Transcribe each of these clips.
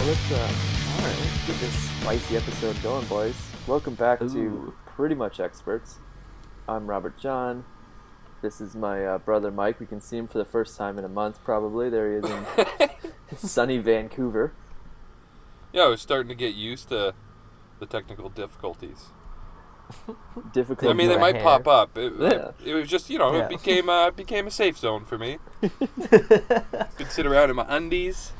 Alright, let's get this spicy episode going, boys. Welcome back to Pretty Much Experts. I'm Robert John. This is my brother Mike. We can see him for the first time in a month, probably. There he is in sunny Vancouver. Yeah, I was starting to get used to the technical difficulties. Difficult. I mean, they might pop up. It was just, Yeah. it became a safe zone for me. Could sit around in my undies.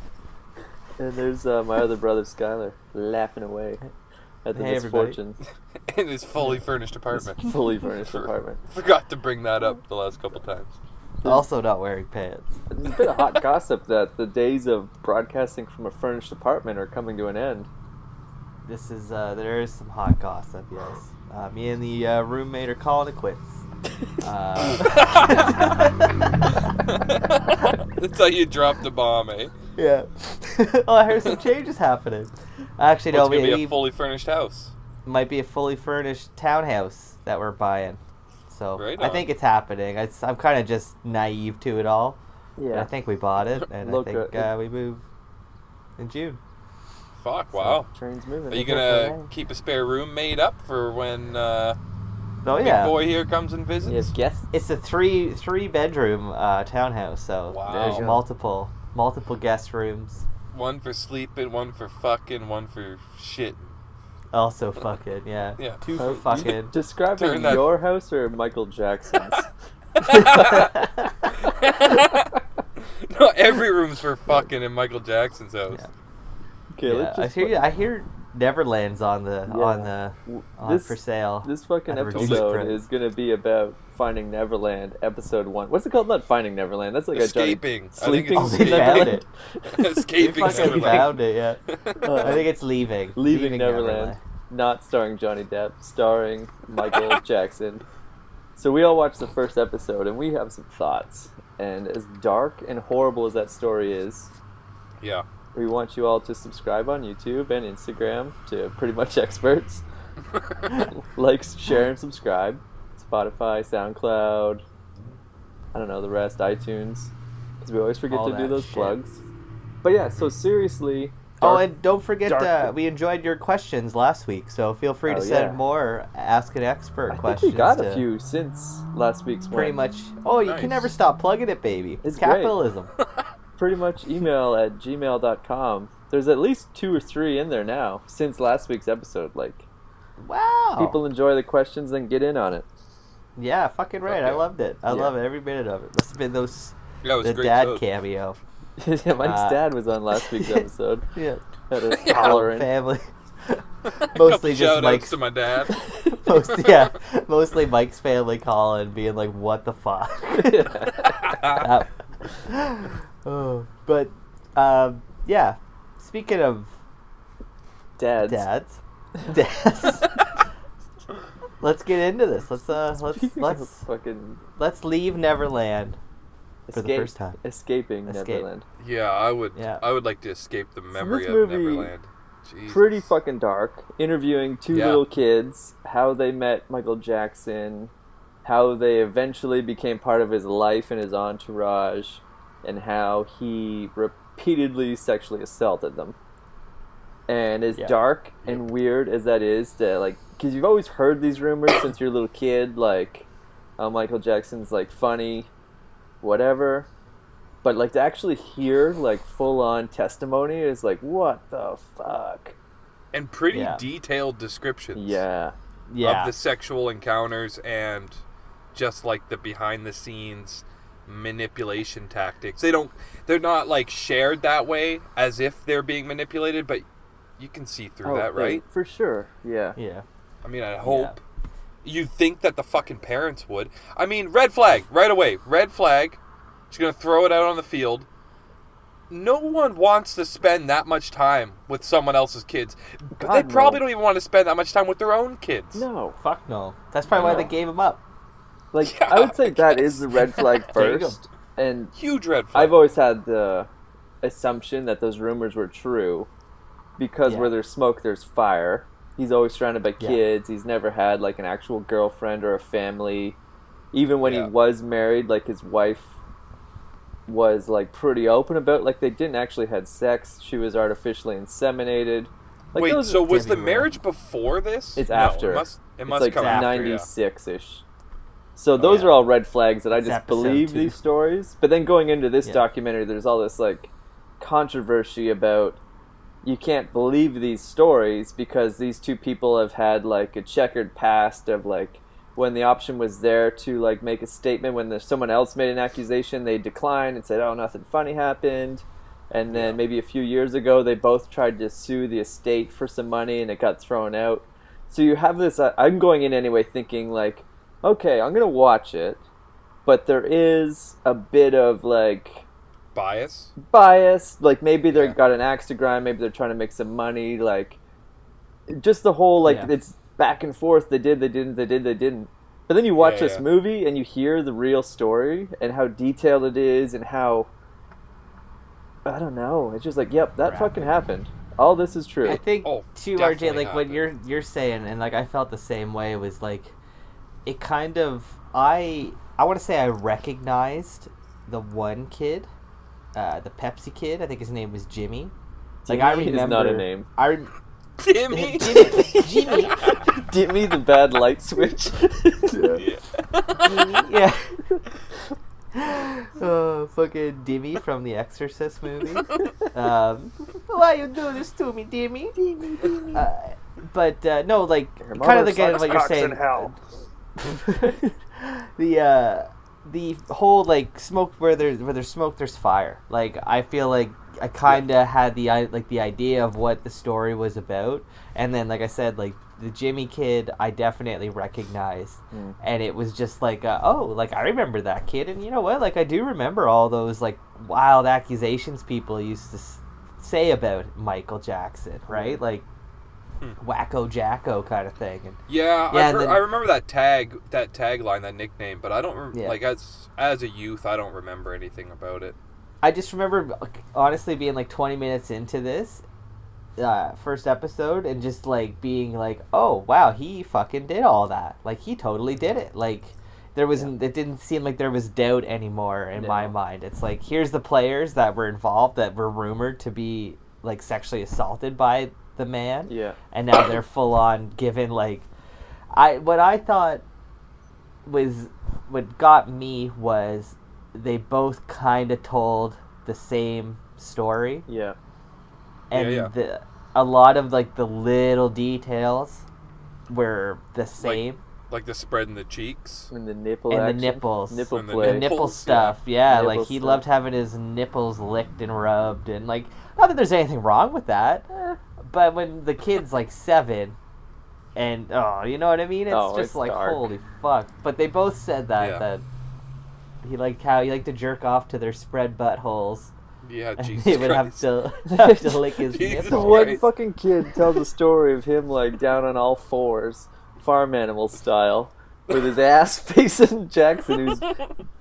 And there's my other brother Skyler, laughing away at the misfortune. In his fully furnished apartment. His fully furnished apartment. Forgot to bring that up the last couple times. Also not wearing pants. There's been a hot gossip that the days of broadcasting from a furnished apartment are coming to an end. This is, there is some hot gossip, yes. Me and the roommate are calling it quits. That's how you dropped the bomb, eh? Yeah. Oh, I heard some changes happening. Actually, Well, no, it's going to be we a fully furnished house. might be a fully furnished townhouse that we're buying. So Right I on. think it's happening. I'm kind of just naive to it all. But Yeah. I think we bought it, and Look, I think we move in June. Fuck, wow. Train's moving. Are you going to keep a spare room made up for when Oh big yeah. boy here comes and visits? Yes, guests. It's a three bedroom townhouse, so Wow. there's There you go. multiple guest rooms. One for sleeping, one for fucking, one for shit. Also fucking, yeah. Yeah. Two for fucking. Describing Turn that- your house or Michael Jackson's? No, every room's for fucking in Michael Jackson's house. Yeah. Okay, Yeah, let's just I hear Neverland's on for sale. This fucking At a reduced episode price. is gonna be about Finding Neverland, episode 1. What's it called? Not Finding Neverland. That's like Escaping. a Johnny... I think Oh, it's they found Neverland. it. Escaping. They Escaping fucking Neverland. found it, yeah. I think it's Leaving. Leaving Neverland. Not starring Johnny Depp, starring Michael Jackson. So we all watched the first episode, and we have some thoughts. And as dark and horrible as that story is, Yeah. we want you all to subscribe on YouTube and Instagram to Pretty Much Experts. Like, share, and subscribe. Spotify, SoundCloud, I don't know, the rest, iTunes. Because we always forget All to do that those shit. plugs. But yeah, so seriously... Oh, dark- and don't forget, dark- we enjoyed your questions last week, so feel free to Oh, send yeah. more Ask an Expert I questions. think we got a to few since last week's one. Pretty much. Oh, you Nice. can never stop plugging it, baby. It's It's great. capitalism. Pretty much email at gmail.com. There's at least 2 or 3 in there now since last week's episode. Like, Wow. people enjoy the questions, then get in on it. Yeah, fucking right. Fuck I yeah. loved it. I Yeah. love it. Every minute of it. Must have been those Yeah, it was the a great dad episode. cameo. Yeah, Mike's Uh, dad was on last week's episode. Yeah. Had a Yeah. holler in. Family. Couple Mostly just shout-outs Mike's. to my dad. Mostly Mike's family calling, being like, "What the fuck?" Oh, but yeah. Speaking of Dads. dads, let's get into this. Speaking of Let's fucking leave Neverland for the first time. Escaping Escape. Neverland. Yeah, I would. Yeah. I would like to escape the memory this of movie- Neverland. Jesus. Pretty fucking dark. Interviewing 2 Yeah. little kids, how they met Michael Jackson, how they eventually became part of his life and his entourage, and how he repeatedly sexually assaulted them. And as Yeah. dark and weird as that is, to like, because you've always heard these rumors since you're a little kid, like, Michael Jackson's like funny, whatever. But like to actually hear like full on testimony is like, what the fuck? And pretty Yeah. detailed descriptions. Yeah. Yeah. Of the sexual encounters and just like the behind the scenes manipulation tactics. They're not like shared that way as if they're being manipulated, but you can see through that, yeah, right? for sure. Yeah. Yeah. I mean, I hope. You'd think that the fucking parents would. I mean, red flag right away. Red flag. She's going to throw it out on the field. No one wants to spend that much time with someone else's kids. But God, they probably no. don't even want to spend that much time with their own kids. No. Fuck no. That's probably why No. they gave him up. Like, Yeah, I would say I that guess. is the red flag There you go. first. And Huge red flag. I've always had the assumption that those rumors were true because Yeah. where there's smoke, there's fire. He's always surrounded by Yeah. kids. He's never had, like, an actual girlfriend or a family. Even when Yeah. he was married, like, his wife was like pretty open about, like, they didn't actually had sex. She was artificially inseminated. Like, Wait, so was the Debbie marriage before this? It's No, after. It must It's like come after, 96-ish. So those yeah. are all red flags that I It's just episode believe 2. these stories. But then going into this Yeah. documentary, there's all this like controversy about you can't believe these stories because these two people have had like a checkered past of like when the option was there to like make a statement when there's someone else made an accusation, they declined and said, "Oh, nothing funny happened." And then maybe a few years ago, they both tried to sue the estate for some money and it got thrown out. So you have this, I'm going in anyway thinking like, okay, I'm going to watch it, but there is a bit of like bias. Like maybe they've Yeah. got an axe to grind, maybe they're trying to make some money, like just the whole like it's back and forth, they didn't. But then you watch this movie and you hear the real story and how detailed it is and how, I don't know, it's just like, yep, that fucking happened. All this is true. I think too, RJ, definitely like what you're saying, and like I felt the same way, was like it kind of I want to say I recognized the one kid, the Pepsi kid. I think his name was Jimmy. Like I Jimmy remember. is not a name. Jimmy. Jimmy. Jimmy the bad light switch. Yeah. Fucking Dimmy from the Exorcist movie. Why you do this to me, Dimmy? But no, like kind of again what you're saying. The whole like smoke where there's smoke, there's fire. Like I feel like I kind of had the idea of what the story was about, and then like I said, like the Jimmy kid I definitely recognized, and it was just like like I remember that kid, and you know what, like I do remember all those like wild accusations people used to say about Michael Jackson, right? Like Wacko Jacko kind of thing. And I remember that tagline, that nickname, but I don't like as a youth I don't remember anything about it. I just remember honestly being like 20 minutes into this first episode and just like being like, oh wow, he fucking did all that. Like he totally did it. Like there wasn't it didn't seem like there was doubt anymore in my mind. It's like here's the players that were involved that were rumored to be like sexually assaulted by the man. Yeah. And now they're full on given like what I thought was what got me was they both kind of told the same story. Yeah. And a lot of like the little details were the same. Like the spread in the cheeks and the nipple and action. the nipples, nipple play, the nipple stuff. Yeah, nipple like he stuff. loved having his nipples licked and rubbed, and like not that there's anything wrong with that, but when the kid's like 7, and you know what I mean? It's just like dark. Holy fuck. But they both said that he liked to jerk off to their spread buttholes. Yeah, Jesus he would Christ. have to lick his nipples. One fucking kid tells a story of him like down on all fours, farm animal style, with his ass facing Jackson, who's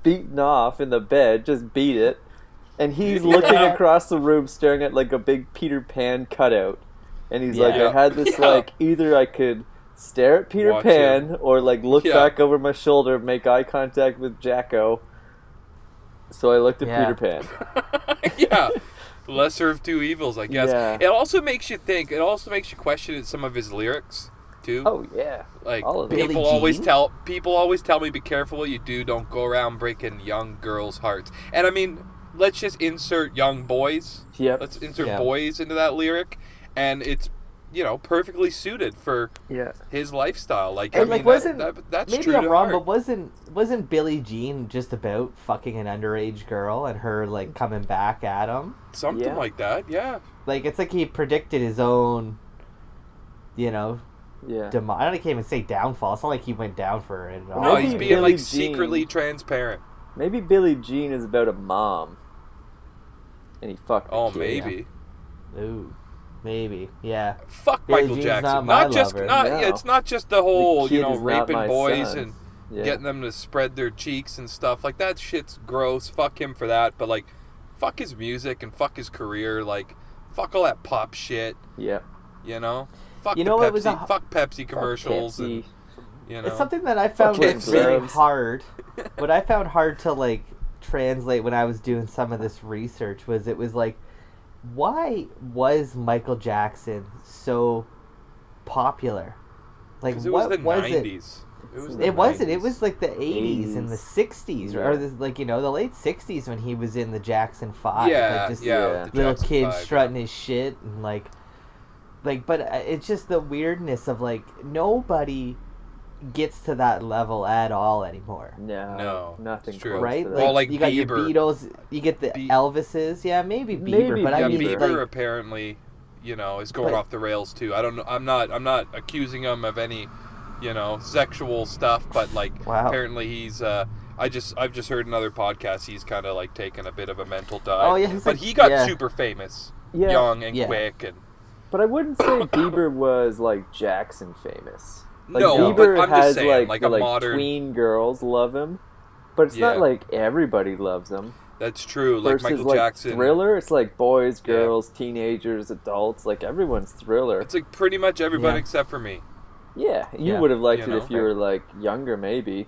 beaten off in the bed, just beat it, and he's looking across the room staring at like a big Peter Pan cutout, and he's like, I had this like, either I could stare at Peter Pan or like look back over my shoulder, make eye contact with Jacko. So I looked at Peter Pan. Lesser of two evils, I guess. Yeah. It also makes you think. It also makes you question some of his lyrics too. Oh yeah, like all of people always tell me, be careful what you do. Don't go around breaking young girls' hearts. And I mean, let's just insert young boys. Yep. Let's insert boys into that lyric, and it's perfectly suited for his lifestyle. Like, and I mean, that's maybe true I'm to wrong, heart. but wasn't Billie Jean just about fucking an underage girl and her like coming back at him? Something like that, yeah. Like it's like he predicted his own, demise. I can't even say downfall. It's not like he went down for it at all. No, he's being like secretly transparent. Maybe Billie Jean is about a mom, and he fucked. Oh, maybe. Ooh. Maybe, yeah. Fuck Billie Michael Jean's Jackson. It's not just the whole, raping boys and getting them to spread their cheeks and stuff. Like, that shit's gross. Fuck him for that. But, like, fuck his music and fuck his career. Like, fuck all that pop shit. Yeah. Fuck Pepsi. Fuck Pepsi commercials. Fuck Pepsi. And, It's something that I found very hard. What I found hard to, like, translate when I was doing some of this research was it was like, why was Michael Jackson so popular? Like, Because it what was the was 90s. it wasn't. It was like the 80s and the 60s, Yeah. or the late 60s when he was in the Jackson 5. Yeah, like just yeah. the little Jackson kid 5, strutting his shit and like, but it's just the weirdness of like nobody gets to that level at all anymore. No, nothing it's true. close Right? to that. Well, like you got your Bieber. Beatles, you get the Elvises, yeah, maybe Bieber, Maybe but I Yeah, mean, Bieber like, apparently, is going But- off the rails too. I don't know. I'm not accusing him of any, sexual stuff, but like Wow. apparently he's. I've just heard in other podcasts he's kind of like taking a bit of a mental dive. Oh, yeah, he's but like- he got yeah. super famous, Yeah. young and Yeah. quick, and But I wouldn't say Bieber was like Jackson famous. Like, no, Bieber but I'm just has saying, like a the, modern. tween girls love him, but it's not Yeah. like everybody loves him. That's true. Like Versus Michael like Jackson. Thriller, it's like boys, Yeah. girls, teenagers, adults. Like everyone's Thriller. It's like pretty much everybody Yeah. except for me. Yeah, you Yeah. would have liked You it if know? you were like younger, maybe.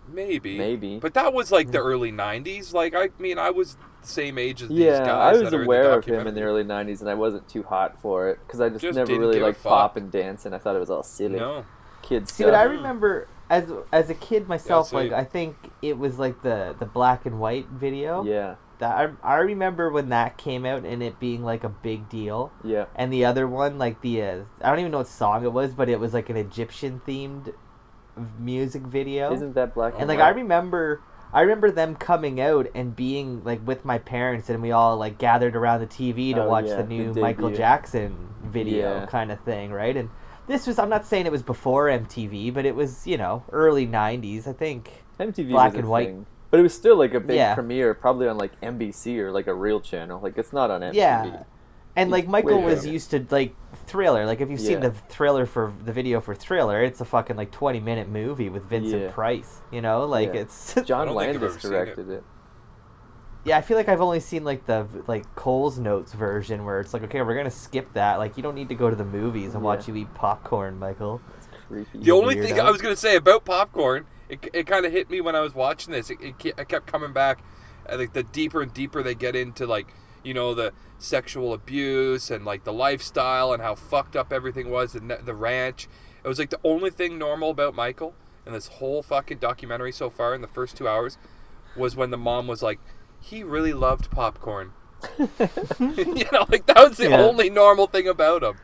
Maybe. But that was like the early '90s. Like I mean, I was the same age as these Yeah, guys. I was that are in aware the of him in the documentary. early '90s, and I wasn't too hot for it because I just Just never didn't really give a like fuck. pop and dancing. I thought it was all silly. No. Kids see what I stuff. remember as a kid myself, same. like I think it was like the black and white video. Yeah, That I remember when that came out and it being like a big deal. yeah. And the other one, like I don't even know what song it was, but it was like an Egyptian themed music video. Isn't that black And and like white? I remember them coming out and being like with my parents, and we all like gathered around the TV to Oh, watch yeah, the the new debut. Michael Jackson video Yeah. kind of thing, right? And this was, I'm not saying it was before MTV, but it was, early 90s, I think. MTV black was a and white. thing. But it was still like a big Yeah. premiere, probably on like NBC or like a real channel. Like it's not on MTV. Yeah. And like Michael Way was younger. used to like Thriller. Like if you've seen Yeah. the Thriller for the video for Thriller, it's a fucking like 20-minute movie with Vincent Yeah. Price. Like Yeah. it's John don't think I've Landis ever seen directed it. yeah. I feel like I've only seen like the Cole's Notes version where it's like, okay, we're gonna skip that. Like you don't need to go to the movies and Yeah. watch you eat popcorn, Michael. It's creepy. The only thing weirdo. I was gonna say about popcorn, it kind of hit me when I was watching this. It kept coming back. Like the deeper and deeper they get into like the sexual abuse and like the lifestyle and how fucked up everything was, and the ranch. It was like the only thing normal about Michael in this whole fucking documentary so far in the first 2 hours was when the mom was like, he really loved popcorn. Like that was the Yeah. only normal thing about him.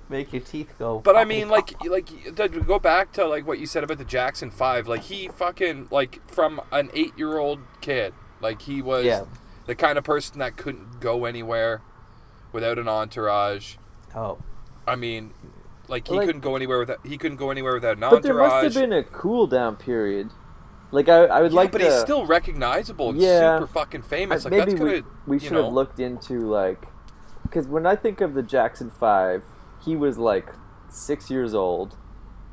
Make your teeth go. But I mean, like to go back to like what you said about the Jackson 5, like he fucking like from an 8-year-old kid, like he was Yeah. the kind of person that couldn't go anywhere without an entourage. Oh. I mean, like he Like- couldn't go anywhere without an But there must have entourage. been a cool down period. Like I would Yeah, like but to. he's still recognizable and Yeah. super fucking famous. Like maybe that's gonna we should have looked into like, because when I think of the Jackson 5, he was like 6 years old.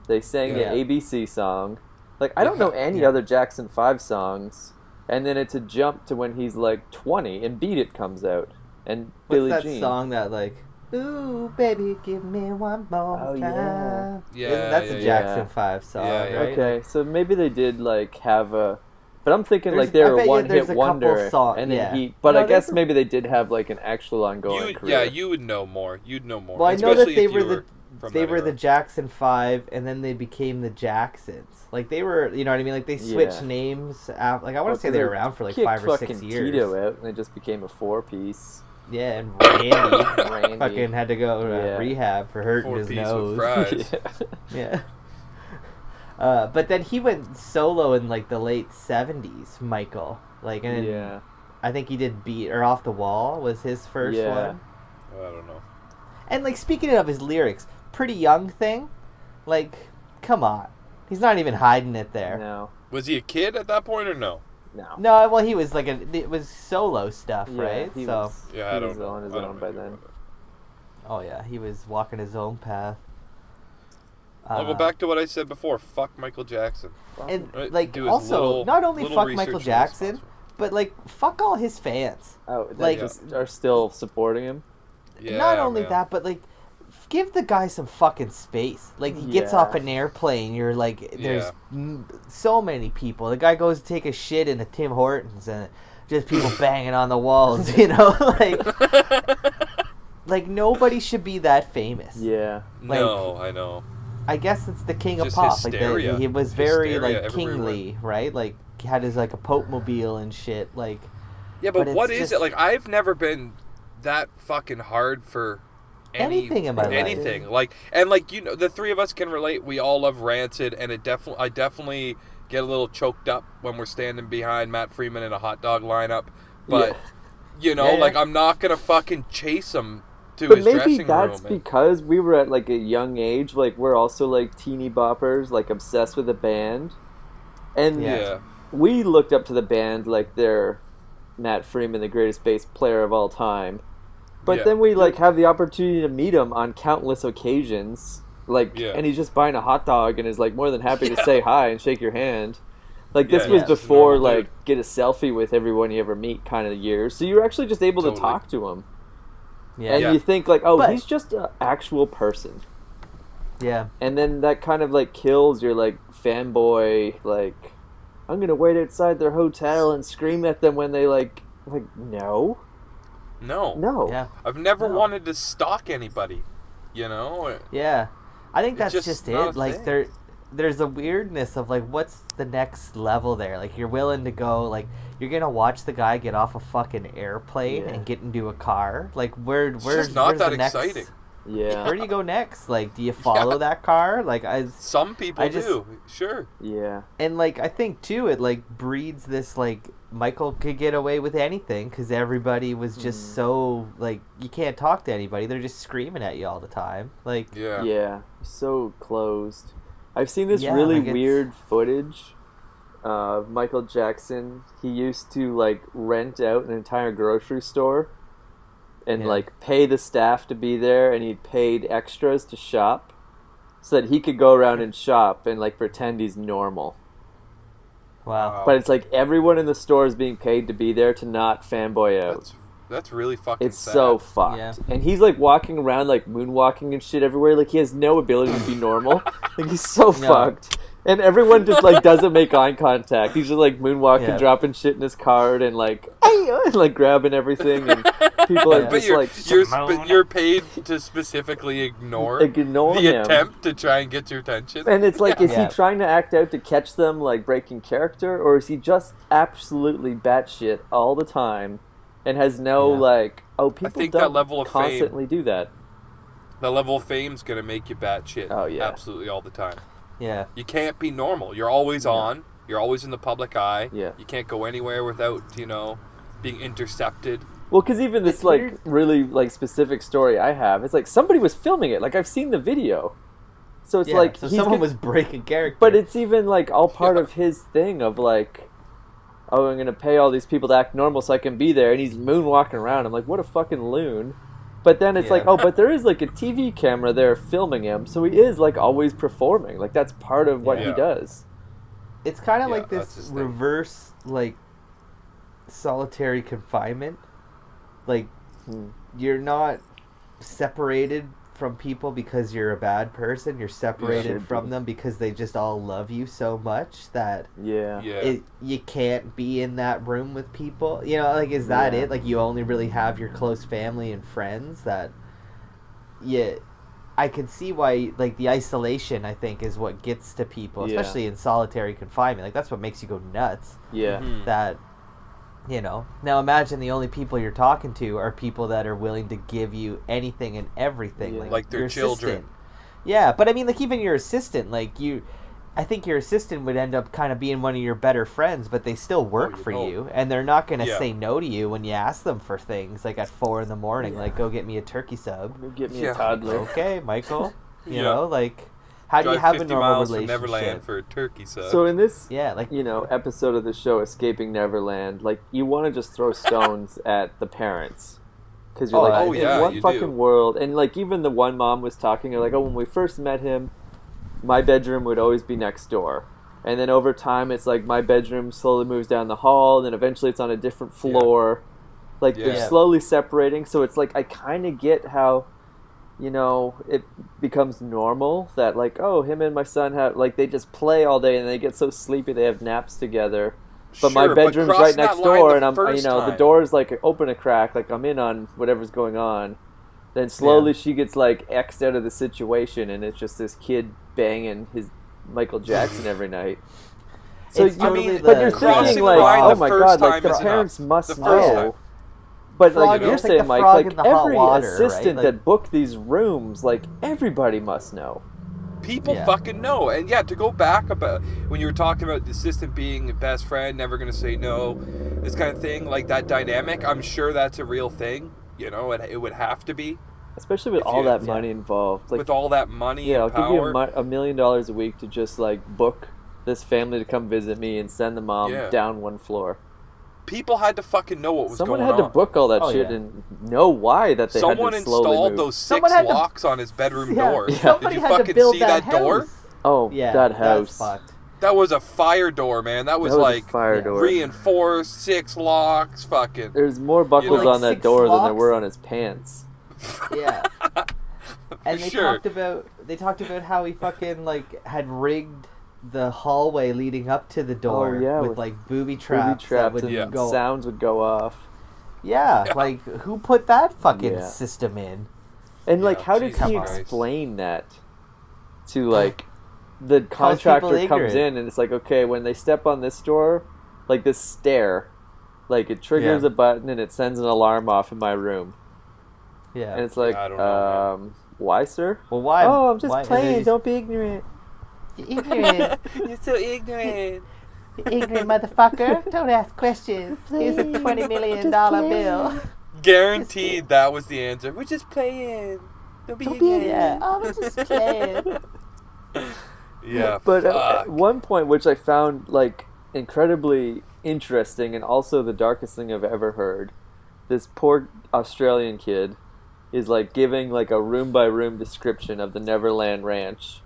They sang Yeah. the ABC song. Like I don't Yeah. know any Yeah. other Jackson 5 songs. And then it's a jump to when he's like 20 and Beat It comes out and What's Billie that Jean. song that like? Ooh, baby, give me one more Oh, time. yeah. Yeah, That's a yeah, Jackson yeah. 5 song, Yeah, yeah. right? Okay, so maybe they did like have a, but I'm thinking There's- like they I were bet you one there's hit a couple wonder, song- and then yeah. he. But No, I guess there's a- maybe they did have like an actual ongoing career. you would know more. You'd know more. Well, I know that Especially they if were you the from they that were the era. Jackson 5, and then they became the Jacksons. Like they were, you know what I mean? Like they switched Yeah. names. Like I want Well, to say 'cause they were around for like kicked 5 or 6 fucking years. Tito out, and they just became a 4-piece. Yeah, and Randy, Randy. fucking had to go to Yeah. rehab for hurting his 4-piece nose. with fries. Yeah. But then he went solo in like the late 70s, Michael. Like, and Yeah. I think he did Beat or Off the Wall was his first Yeah. one. I don't know. And like speaking of his lyrics, Pretty Young Thing, like, come on. He's not even hiding it there. No. Was he a kid at that point or no? No. No, well he was like it was solo stuff, Yeah, right? he So was, Yeah, he I don't was know. on his I don't own know by anything then. about oh yeah, he was walking his own path. I'll go back to what I said before. Fuck Michael Jackson. And Right, like do his also little- not only little fuck research Michael on his Jackson, sponsor. but like fuck all his fans. Oh, they Like- just are still supporting him. Yeah, not only man. that, but like give the guy some fucking space. Like, he gets off an airplane. You're like, there's so many people. The guy goes to take a shit in the Tim Hortons and just people banging on the walls, you know? Like nobody should be that famous. Yeah. Like, no, I know. I guess it's the king Just of pop. hysteria. Like, he was very, Hysteria like, kingly, right? Like, he had his, like, a Pope mobile and shit. Like, yeah, but what it's is just it? Like, I've never been that fucking hard for anything in my life. anything. Like, and like, you know, the three of us can relate. We all love Rancid, and I definitely get a little choked up when we're standing behind Matt Freeman in a hot dog lineup. But you know, like, I'm not gonna fucking chase him to his dressing room. But maybe that's because we were at like a young age. Like, we're also like teeny boppers, like obsessed with the band, and we looked up to the band like they're Matt Freeman, the greatest bass player of all time. But then we like have the opportunity to meet him on countless occasions, like, and he's just buying a hot dog and is like more than happy to say hi and shake your hand. Like, this was before like get a selfie with everyone you ever meet kind of years. So you're actually just able to talk to him. Yeah. And you think like, oh, he's just an actual person. Yeah. And then that kind of like kills your like fanboy, like, I'm gonna wait outside their hotel and scream at them when they like no. Yeah. I've never wanted to stalk anybody, you know? Yeah. I think that's just it. Like, thing. there's a weirdness of, like, what's the next level there? Like, you're willing to go, like, you're gonna watch the guy get off a fucking airplane and get into a car? Like, where's not that the next... exciting. Yeah. Where do you go next? Like, do you follow that car? Like, some people do, sure. Yeah. And, like, I think, too, it, like, breeds this, like, Michael could get away with anything because everybody was just so, like, you can't talk to anybody. They're just screaming at you all the time. Like, yeah, so closed. I've seen this really weird footage of Michael Jackson. He used to, like, rent out an entire grocery store and like pay the staff to be there, and he paid extras to shop so that he could go around and shop and like pretend he's normal. Wow. But it's like everyone in the store is being paid to be there to not fanboy out. That's really fucking It's sad. so fucked. Yeah. And he's like walking around like moonwalking and shit everywhere. Like, he has no ability to be normal. Like, he's so fucked. And everyone just like doesn't make eye contact. He's just like moonwalking, dropping shit in his cart and like and, like grabbing everything, and people are just but you're paid to specifically ignore the him. attempt to try and get your attention. And it's like, is he trying to act out to catch them like breaking character, or is he just absolutely batshit all the time and has no like, oh, people I think don't that level of constantly do that. That level of fame's gonna make you batshit. Oh yeah, absolutely all the time. Yeah. You can't be normal. You're always on. You're always in the public eye. Yeah. You can't go anywhere without, you know, being intercepted. Well, because even this like really like specific story I have, it's like somebody was filming it. Like, I've seen the video, so it's like someone was breaking character. But it's even like all part of his thing of like, oh, I'm gonna pay all these people to act normal so I can be there, and he's moonwalking around. I'm like, what a fucking loon. But then it's like, oh, but there is like a TV camera there filming him, so he is like always performing. Like, that's part of what he does. It's kind of like this reverse, like, solitary confinement. Like, you're not separated from people because you're a bad person. You're separated from them because they just all love you so much that you can't be in that room with people. You know, like, is that it? Like, you only really have your close family and friends that... I can see why, like, the isolation, I think, is what gets to people, especially in solitary confinement. Like, that's what makes you go nuts. Yeah. That... You know, now imagine the only people you're talking to are people that are willing to give you anything and everything, like their children. Assistant. Yeah, but I mean, like, even your assistant, like, I think your assistant would end up kind of being one of your better friends, but they still work for you, and they're not going to say no to you when you ask them for things, like at 4 a.m, like, go get me a turkey sub. Go get me a toddler. Okay, Michael. You know, like... How do you have a normal relationship? From Neverland for a turkey sub. So in this, episode of the show, Escaping Neverland, like, you want to just throw stones at the parents, because you're in what fucking world? And like, even the one mom was talking, like, oh, when we first met him, my bedroom would always be next door, and then over time, it's like my bedroom slowly moves down the hall, and then eventually it's on a different floor. Like, they're slowly separating. So it's like, I kind of get how you know, it becomes normal that, like, oh, him and my son have, like, they just play all day and they get so sleepy they have naps together. But my bedroom's right next door, and I'm, you know, the door's like open a crack, like I'm in on whatever's going on. Then slowly she gets like X'd out of the situation, and it's just this kid banging his Michael Jackson every night. So but you're thinking like, oh my god, like the parents must know. But like you're saying, Mike, like every assistant that booked these rooms, like everybody must know. People fucking know. And to go back about when you were talking about the assistant being a best friend, never going to say no, this kind of thing, like that dynamic, I'm sure that's a real thing. You know, it would have to be. Especially with all that money involved. Like, with all that money and I'll power. give you $1 million a week to just like book this family to come visit me and send the mom down one floor. People had to fucking know what was going on. Someone had to book all that shit and know why that they had to slowly move. Someone installed those 6 locks on his bedroom door. Did you fucking see that door? Oh, that house. That was a fire door, man. That was like fire door. Reinforced, 6 locks, fucking. There's more buckles on that door than there were on his pants. Yeah. And they talked about how he fucking like had rigged the hallway leading up to the door with like booby traps that would go. Sounds would go off. Yeah, like who put that fucking system in? And like how did he explain that to like the contractor comes in and it's like, okay, when they step on this door, like this stair, like it triggers a button and it sends an alarm off in my room. Yeah. And it's like, I don't know, why, sir? Well, why? Oh, I'm just playing. Don't be ignorant. You're ignorant. You're so ignorant. You ignorant motherfucker. Don't ask questions. Here's a $20 million bill. Guaranteed that was the answer. We're just playing. Don't be ignorant. Yeah. Oh, we're just playing. Yeah, but at one point, which I found like incredibly interesting and also the darkest thing I've ever heard, this poor Australian kid is like giving like a room by room description of the Neverland Ranch,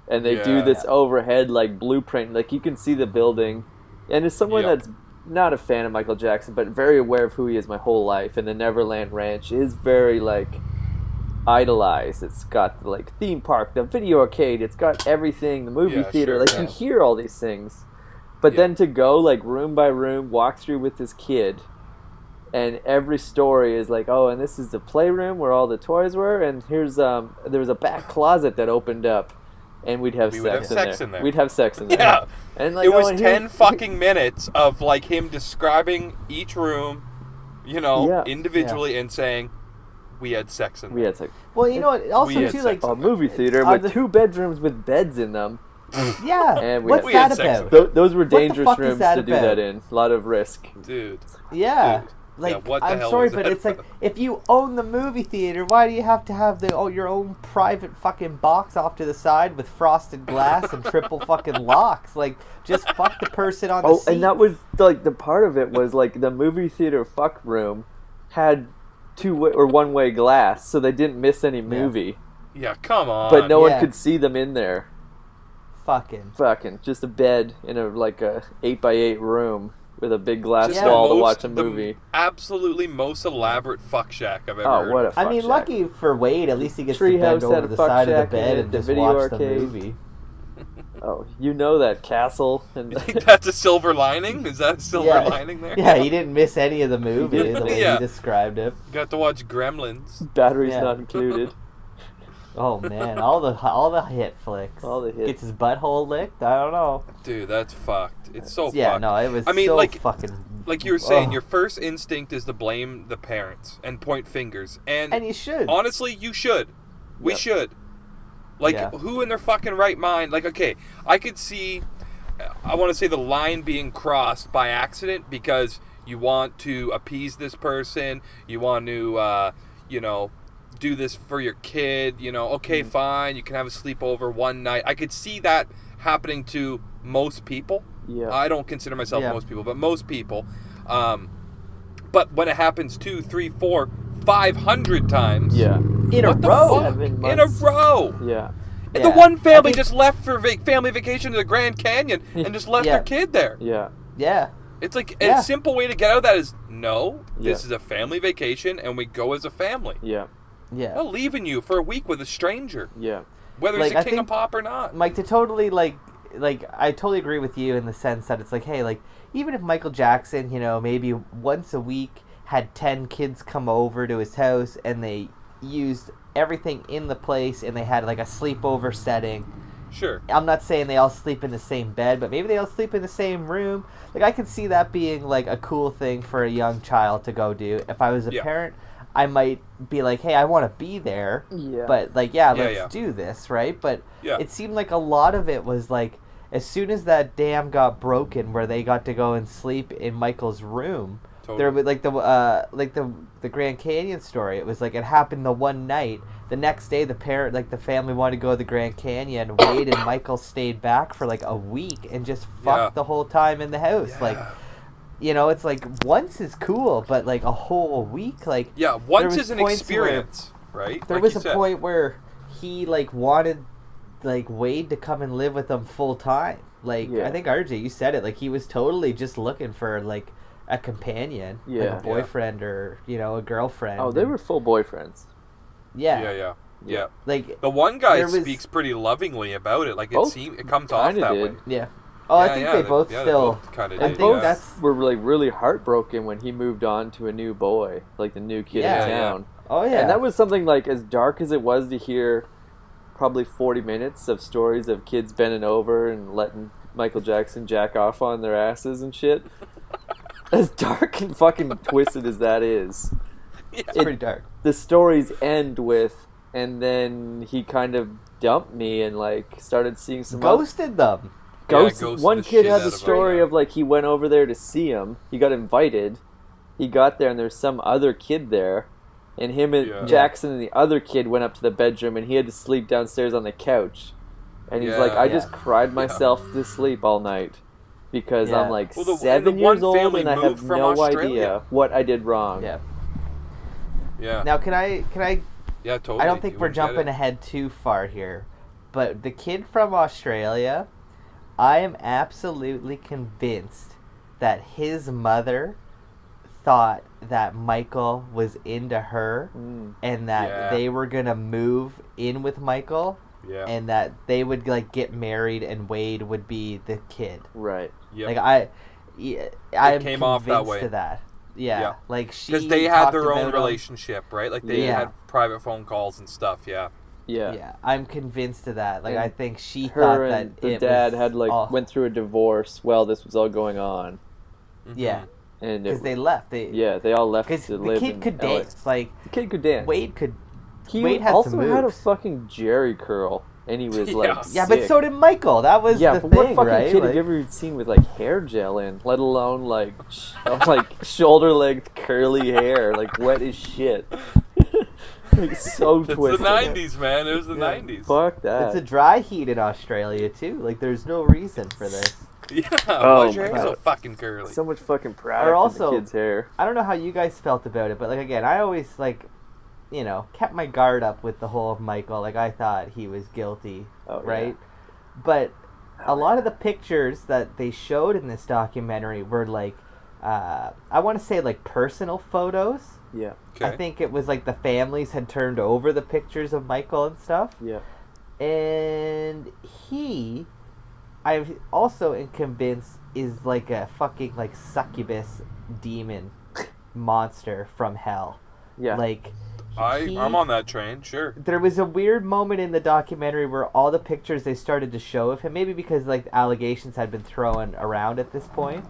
and they do this overhead like blueprint, like you can see the building, and as someone that's not a fan of Michael Jackson but very aware of who he is my whole life, and the Neverland Ranch is very like idolized. It's got the like theme park, the video arcade, it's got everything, the movie theater, you hear all these things, but then to go like room by room walk through with this kid, and every story is like, oh, and this is the playroom where all the toys were, and here's there was a back closet that opened up, and we'd have sex in there. We'd have sex in there. Yeah, and like it was 10 fucking minutes of like him describing each room, you know, individually, and saying, we had sex in there. We had sex. Well, you know what? Also, too, like a movie theater with 2 bedrooms with beds in them. Yeah. And what's that about? Those were dangerous rooms to do that in. A lot of risk. Dude. Yeah. Dude. Like, what the I'm hell sorry, was but that it's like, if you own the movie theater, why do you have to have your own private fucking box off to the side with frosted glass and triple fucking locks? Like, just fuck the person on the seat. And that was, like, the part of it was, like, the movie theater fuck room had 2-way or 1-way glass, so they didn't miss any movie. Yeah, come on. But no one could see them in there. Fucking. Just a bed in a 8x8 room with a big glass wall to watch a movie. The absolutely most elaborate fuck shack I've ever heard. What a fuck shack. I mean, lucky for Wade, at least he gets to bend over the side of the bed and just watch the movie. Oh, you know that castle. And you think that's a silver lining? Is that a silver lining there? Yeah, he didn't miss any of the movie the way he described it. Got to watch Gremlins. Batteries not included. Oh man, all the hit flicks. All the hits. Gets his butthole licked. I don't know. Dude, that's fucked. It's so fucked. Yeah, no, it was. Fucking. Like you were saying, your first instinct is to blame the parents and point fingers, and you should. Honestly, you should. We should. Like, who in their fucking right mind? Like, okay, I could see. I want to say the line being crossed by accident because you want to appease this person. You want to, do this for your kid, okay, fine, you can have a sleepover one night. I could see that happening to most people. Yeah. I don't consider myself most people, but most people. But when it happens 2, 3, 4, 500 times. Yeah. In a row. In a row. Yeah. And the one family just left for family vacation to the Grand Canyon and just left their kid there. Yeah. Yeah. It's like a simple way to get out of that is, no, this is a family vacation and we go as a family. Yeah. Yeah. Not leaving you for a week with a stranger. Yeah. Whether Like, he's a I king of think- pop or not. Mike, to totally like I totally agree with you in the sense that it's like, hey, like even if Michael Jackson, you know, maybe once a week had 10 kids come over to his house and they used everything in the place and they had like a sleepover setting. Sure. I'm not saying they all sleep in the same bed, but maybe they all sleep in the same room. Like I could see that being like a cool thing for a young child to go do. If I was a Yeah. parent, I might be like, hey, I want to be there. Yeah. But like, let's do this, right? But Yeah. it seemed like a lot of it was like, as soon as that dam got broken, where they got to go and sleep in Michael's room, Totally. there was like the Grand Canyon story. It was like it happened the one night. The next day, the family wanted to go to the Grand Canyon. Wade and Michael stayed back for like a week and just fucked the whole time in the house. Yeah. Like, you know, it's like once is cool, but like a whole week, like Yeah, there once was is an points experience, right? There Like was you a said. point where he like wanted like Wade to come and live with them full time. Like Yeah. I think RJ, you said it. Like he was totally just looking for like a companion, like Yeah. a boyfriend or a girlfriend. Oh, they were full boyfriends. yeah, Yeah. Like The one guy there was- speaks pretty lovingly about it. Like Both it comes off kinda that did. way. yeah. Oh, I think they both they still. both kinda I did, think yeah. that's. Were like really heartbroken when he moved on to a new boy, like the new kid Yeah. in Yeah. town. Oh yeah. And that was something like as dark as it was to hear probably 40 minutes of stories of kids bending over and letting Michael Jackson jack off on their asses and shit. As dark and fucking twisted as that is, it's pretty dark. the stories end with, and then he kind of dumped me and like started seeing some Ghosted them. Ghost. ghosted One the kid shit had out the of him, story yeah. of like he went over there to see him. He got invited. He got there and there's some other kid there, and him and Yeah. Jackson and the other kid went up to the bedroom and he had to sleep downstairs on the couch. And he's Yeah. like, I Yeah. just cried myself to sleep all night because Yeah. I'm like Well, the 7 one years old family and I moved have from no Australia. idea what I did wrong. Yeah. Yeah. Now can I Yeah, totally. I don't think You we're wouldn't get jumping it. ahead too far here, but the kid from Australia, I am absolutely convinced that his mother thought that Michael was into her and that Yeah. they were gonna move in with Michael Yeah. and that they would like get married and Wade would be the kid. Right. Yep. Like I'm came off that convinced way. to that. Yeah. Yeah. Like she Because they had talked their own about him. relationship, right? Like they Yeah. had private phone calls and stuff. Yeah. Yeah. Yeah, I'm convinced of that. Like, And I think she Her thought and that the it dad was had like all- went through a divorce while this was all going on. yeah, And because they left. they all left because to the live kid in could LA. dance. Like The kid could dance. Wade could. He Wade had also some had a moves. fucking Jerry curl, and he was like, Yeah. Yeah, but sick. so did Michael. That was Yeah, the but thing, what fucking right? kid have Like, you ever seen with like hair gel in, let alone like like shoulder length curly hair, like wet as shit. Like so It's twisted. the 90s, man. It was the 90s. Fuck that. it's a dry heat in Australia too. Like, there's no reason for this. Yeah. Oh, Why's your hair so God. fucking curly? So much fucking pride Or in also- the kid's hair. I don't know how you guys felt about it, but like again, I always like, kept my guard up with the whole of Michael. Like, I thought he was guilty, Oh, yeah. right? But a lot of the pictures that they showed in this documentary were like, I want to say like personal photos. Yeah. Okay. I think it was like the families had turned over the pictures of Michael and stuff. Yeah. And I also am convinced, is like a fucking like succubus demon monster from hell. Yeah. Like, I'm on that train, sure. there was a weird moment in the documentary where all the pictures they started to show of him, maybe because like allegations had been thrown around at this point,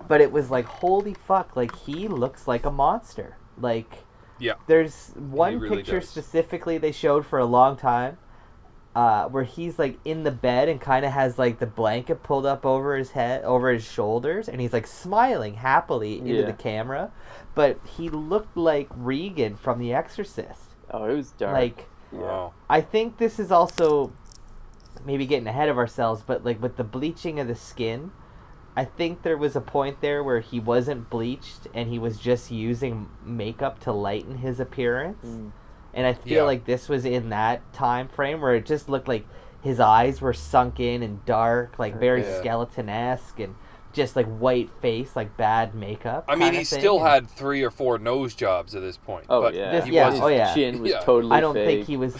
but it was like, holy fuck, like he looks like a monster. Like, Yeah. there's one really picture does. specifically they showed for a long time, where he's like in the bed and kind of has like the blanket pulled up over his head, over his shoulders, and he's like smiling happily into Yeah. the camera, but he looked like Regan from The Exorcist. Oh, it was dark. Like, yeah. Wow. I think this is also maybe getting ahead of ourselves, but like with the bleaching of the skin, I think there was a point there where he wasn't bleached and he was just using makeup to lighten his appearance. And I feel Yeah. like this was in that time frame where it just looked like his eyes were sunk in and dark, like very Yeah. skeleton-esque, and just like white face, like bad makeup. I mean, kinda he thing, still and had 3 or 4 nose jobs at this point. Oh but yeah. This- he yeah, was, oh, yeah. His chin was Yeah. totally I don't fake. think he was.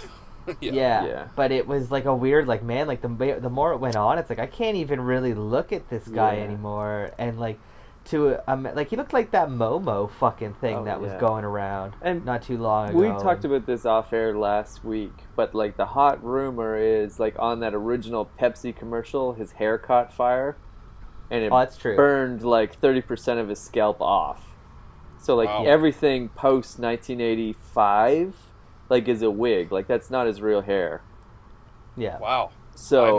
Yeah. Yeah. But it was like a weird, like, man, like the more it went on, it's like I can't even really look at this guy Yeah. anymore, and like like he looked like that Momo fucking thing Oh, that was yeah. going around And not too long ago. We talked about this off air last week, but like the hot rumor is like on that original Pepsi commercial, his hair caught fire, and it Oh, that's true. burned like 30% of his scalp off. So like Wow. everything post 1985, like is a wig. Like that's not his real hair. Yeah. Wow. So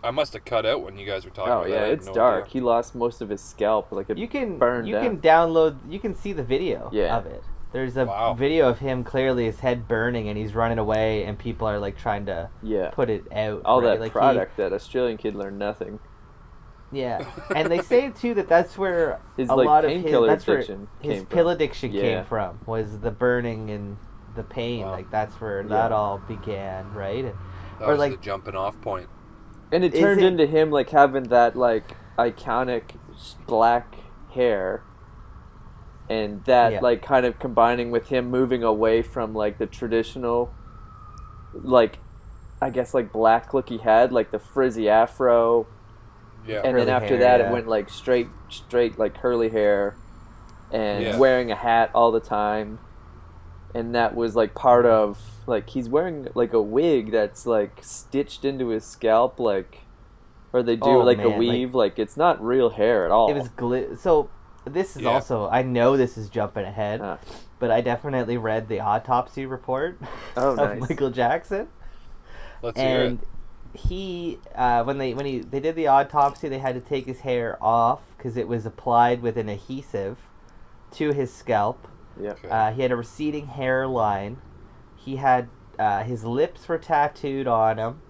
I must have cut out when you guys were talking oh about yeah, that. I had it's no dark. idea. He lost most of his scalp. Like it You can burned can down. download. You can see the video Yeah. of it. There's a Wow. video of him clearly his head burning and he's running away and people are like trying to Yeah. put it out. All right? that Like, product, that Australian kid learned nothing. Yeah, and they say too that's where His a like lot of his painkiller that's where addiction his came pill from. addiction Yeah. came from, was the burning and the pain. Wow. Like that's where Yeah. that all began, right? That or was like the jumping off point. And it Is turned it- into him like having that like iconic black hair, and that Yeah. like kind of combining with him moving away from like the traditional, like, I guess like black look he had, like the frizzy afro, Yeah. and Curly then after hair, that yeah. it went like straight like curly hair, and Yeah. wearing a hat all the time, and that was like part of like he's wearing like a wig that's like stitched into his scalp, like, or they do Oh, like man, a like- weave, like it's not real hair at all. it was so this is Yeah. also, I know this is jumping ahead, Ah. but I definitely read the autopsy report Oh, of nice. Michael Jackson. Let's hear it. And he when they did the autopsy, they had to take his hair off because it was applied with an adhesive to his scalp. Yeah. Okay. He had a receding hairline. He had his lips were tattooed on him.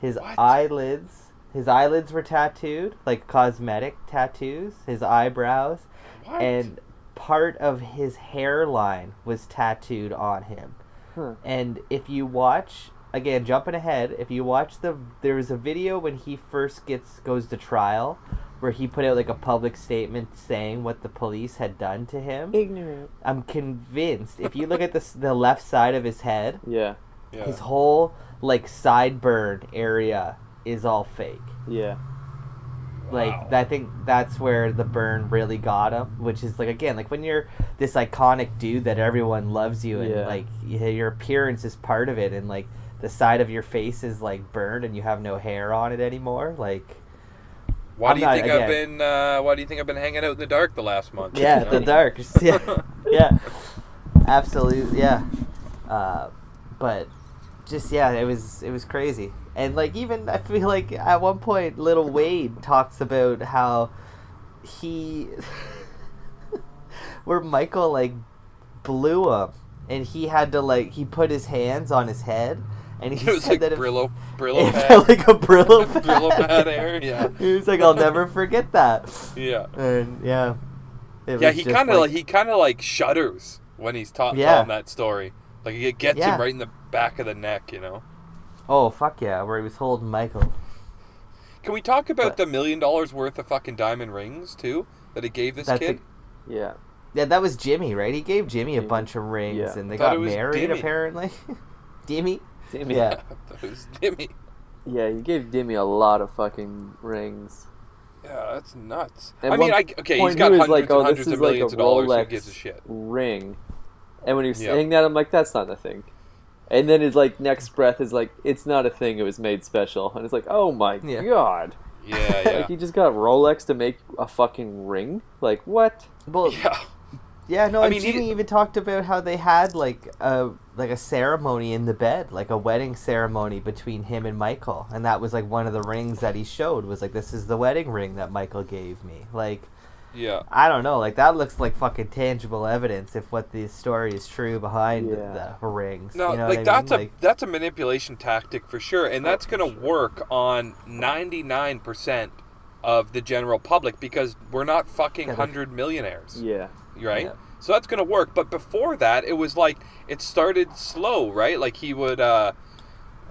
His What? eyelids were tattooed, like cosmetic tattoos. His eyebrows, What? and part of his hairline was tattooed on him. Huh. And if you watch, again, jumping ahead, if you watch there was a video when he first goes to trial, where he put out like a public statement saying what the police had done to him. Ignorant. I'm convinced if you look at the left side of his head, Yeah. Yeah. his whole like sideburn area is all fake. Yeah. Like Wow. I think that's where the burn really got him, which is like, again, like when you're this iconic dude that everyone loves you, and Yeah. like your appearance is part of it, and like the side of your face is like burned and you have no hair on it anymore. Like, Why I'm do you not- think again- I've been? Why do you think I've been hanging out in the dark the last month? yeah, You know? the dark. Yeah, yeah, absolutely, yeah. But just it was crazy, and like even I feel like at one point, Little Wade talks about how he, where Michael like blew him, and he had to he put his hands on his head, and he It was said like that Brillo it pad. felt like a Brillo pad. Brillo pad hair, yeah. He was like, I'll never forget that. Yeah. And yeah. It Yeah, was he just, kind of like shudders when he's telling that story. Like it gets Yeah. him right in the back of the neck, you know. oh fuck yeah, where he was holding Michael. Can we talk about But- the $1 million worth of fucking diamond rings too that he gave this That's kid? Yeah. Yeah, that was Jimmy, right? He gave Jimmy a Jimmy. bunch of rings, Yeah. and they Thought got it was married Dimmy. apparently. Dimmy. Dimmy. Yeah. That was Jimmy. Yeah, he gave Dimmy a lot of fucking rings. Yeah, that's nuts. At I mean, one okay, point he's got he was hundreds like, and "Oh, hundreds this is of like millions a of dollars. Who Rolex gives a shit? ring." And when he was Yeah. saying that, I'm like, "That's not a thing." And then his like next breath is like, "It's not a thing. It was made special." And it's like, "Oh my Yeah. god!" Yeah, yeah. Like he just got Rolex to make a fucking ring. Like what? Well, Yeah. yeah, no. I And mean, he- Jimmy even talked about how they had like a ceremony in the bed, like a wedding ceremony between him and Michael, and that was like one of the rings that he showed was like, this is the wedding ring that Michael gave me. Like, Yeah. I don't know, like that looks like fucking tangible evidence if what the story is true behind Yeah. the rings. No, you know like what I that's mean? that's a manipulation tactic for sure, and that's for going to work on 99% of the general public because we're not fucking Yeah, 100 millionaires, Yeah. right? Yeah. So that's going to work. But before that, it was like it started slow, right? Like he would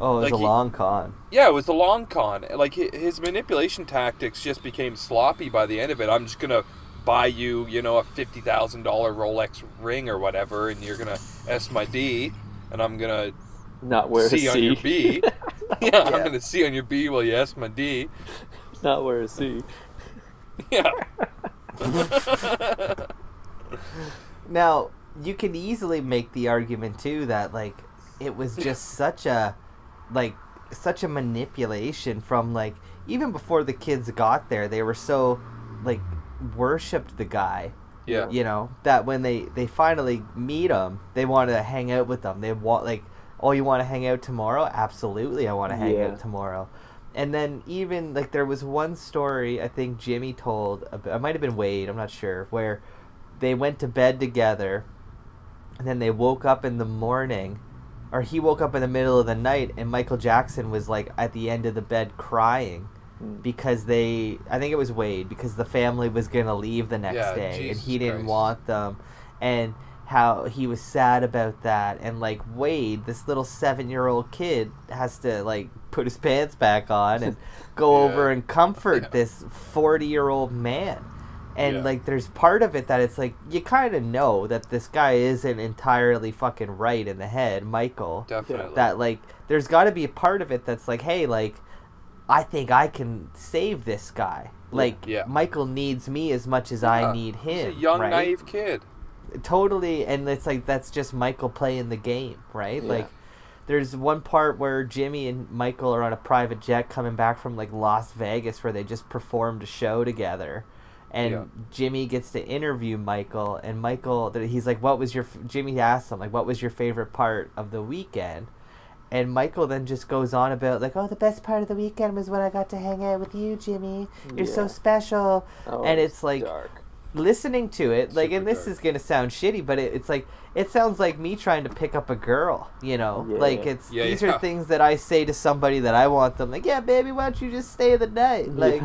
Oh, it was Like a he- long con. Yeah, it was the long con. Like his manipulation tactics just became sloppy by the end of it. I'm just gonna buy you, you know, a $50,000 Rolex ring or whatever, and you're gonna S my D, and I'm gonna Not wear a C on your C. B. Yeah, I'm gonna C on your B while you S my D. Not wear a C. Yeah. Now, you can easily make the argument too that like it was just such a manipulation from like even before the kids got there, they were so like worshipped the guy. Yeah. You know, that when they finally meet him, they want to hang out with them. They want like, oh, you want to hang out tomorrow? Absolutely, I want to hang out tomorrow. And then even like there was one story I think Jimmy told, it might have been Wade, I'm not sure, where they went to bed together, and then they woke up in the morning, or he woke up in the middle of the night, and Michael Jackson was like at the end of the bed crying because I think it was Wade, because the family was gonna leave the next day, Jesus and he didn't Christ. want them, and how he was sad about that, and like Wade, this little 7-year-old kid, has to like put his pants back on and go Yeah. over and comfort this 40-year-old man. And like there's part of it that it's like you kind of know that this guy isn't entirely fucking right in the head, Michael. Definitely. That like there's got to be a part of it that's like, hey, like I think I can save this guy. Like Yeah. Michael needs me as much as I need him. He's a young, right? naive kid. Totally, and it's like that's just Michael playing the game, right? Yeah. Like there's one part where Jimmy and Michael are on a private jet coming back from like Las Vegas, where they just performed a show together, and Jimmy gets to interview Michael, and Michael, he's like, what was your Jimmy asks him like, what was your favorite part of the weekend? And Michael then just goes on about like, oh, the best part of the weekend was when I got to hang out with you, Jimmy. You're so special. Oh, And it's like dark. listening to it, like, Super and this dark. is gonna sound shitty, but it's like it sounds like me trying to pick up a girl, you know. Yeah. Like it's Yeah, these yeah. are things that I say to somebody that I want them. Like, yeah, baby, why don't you just stay the night? Like,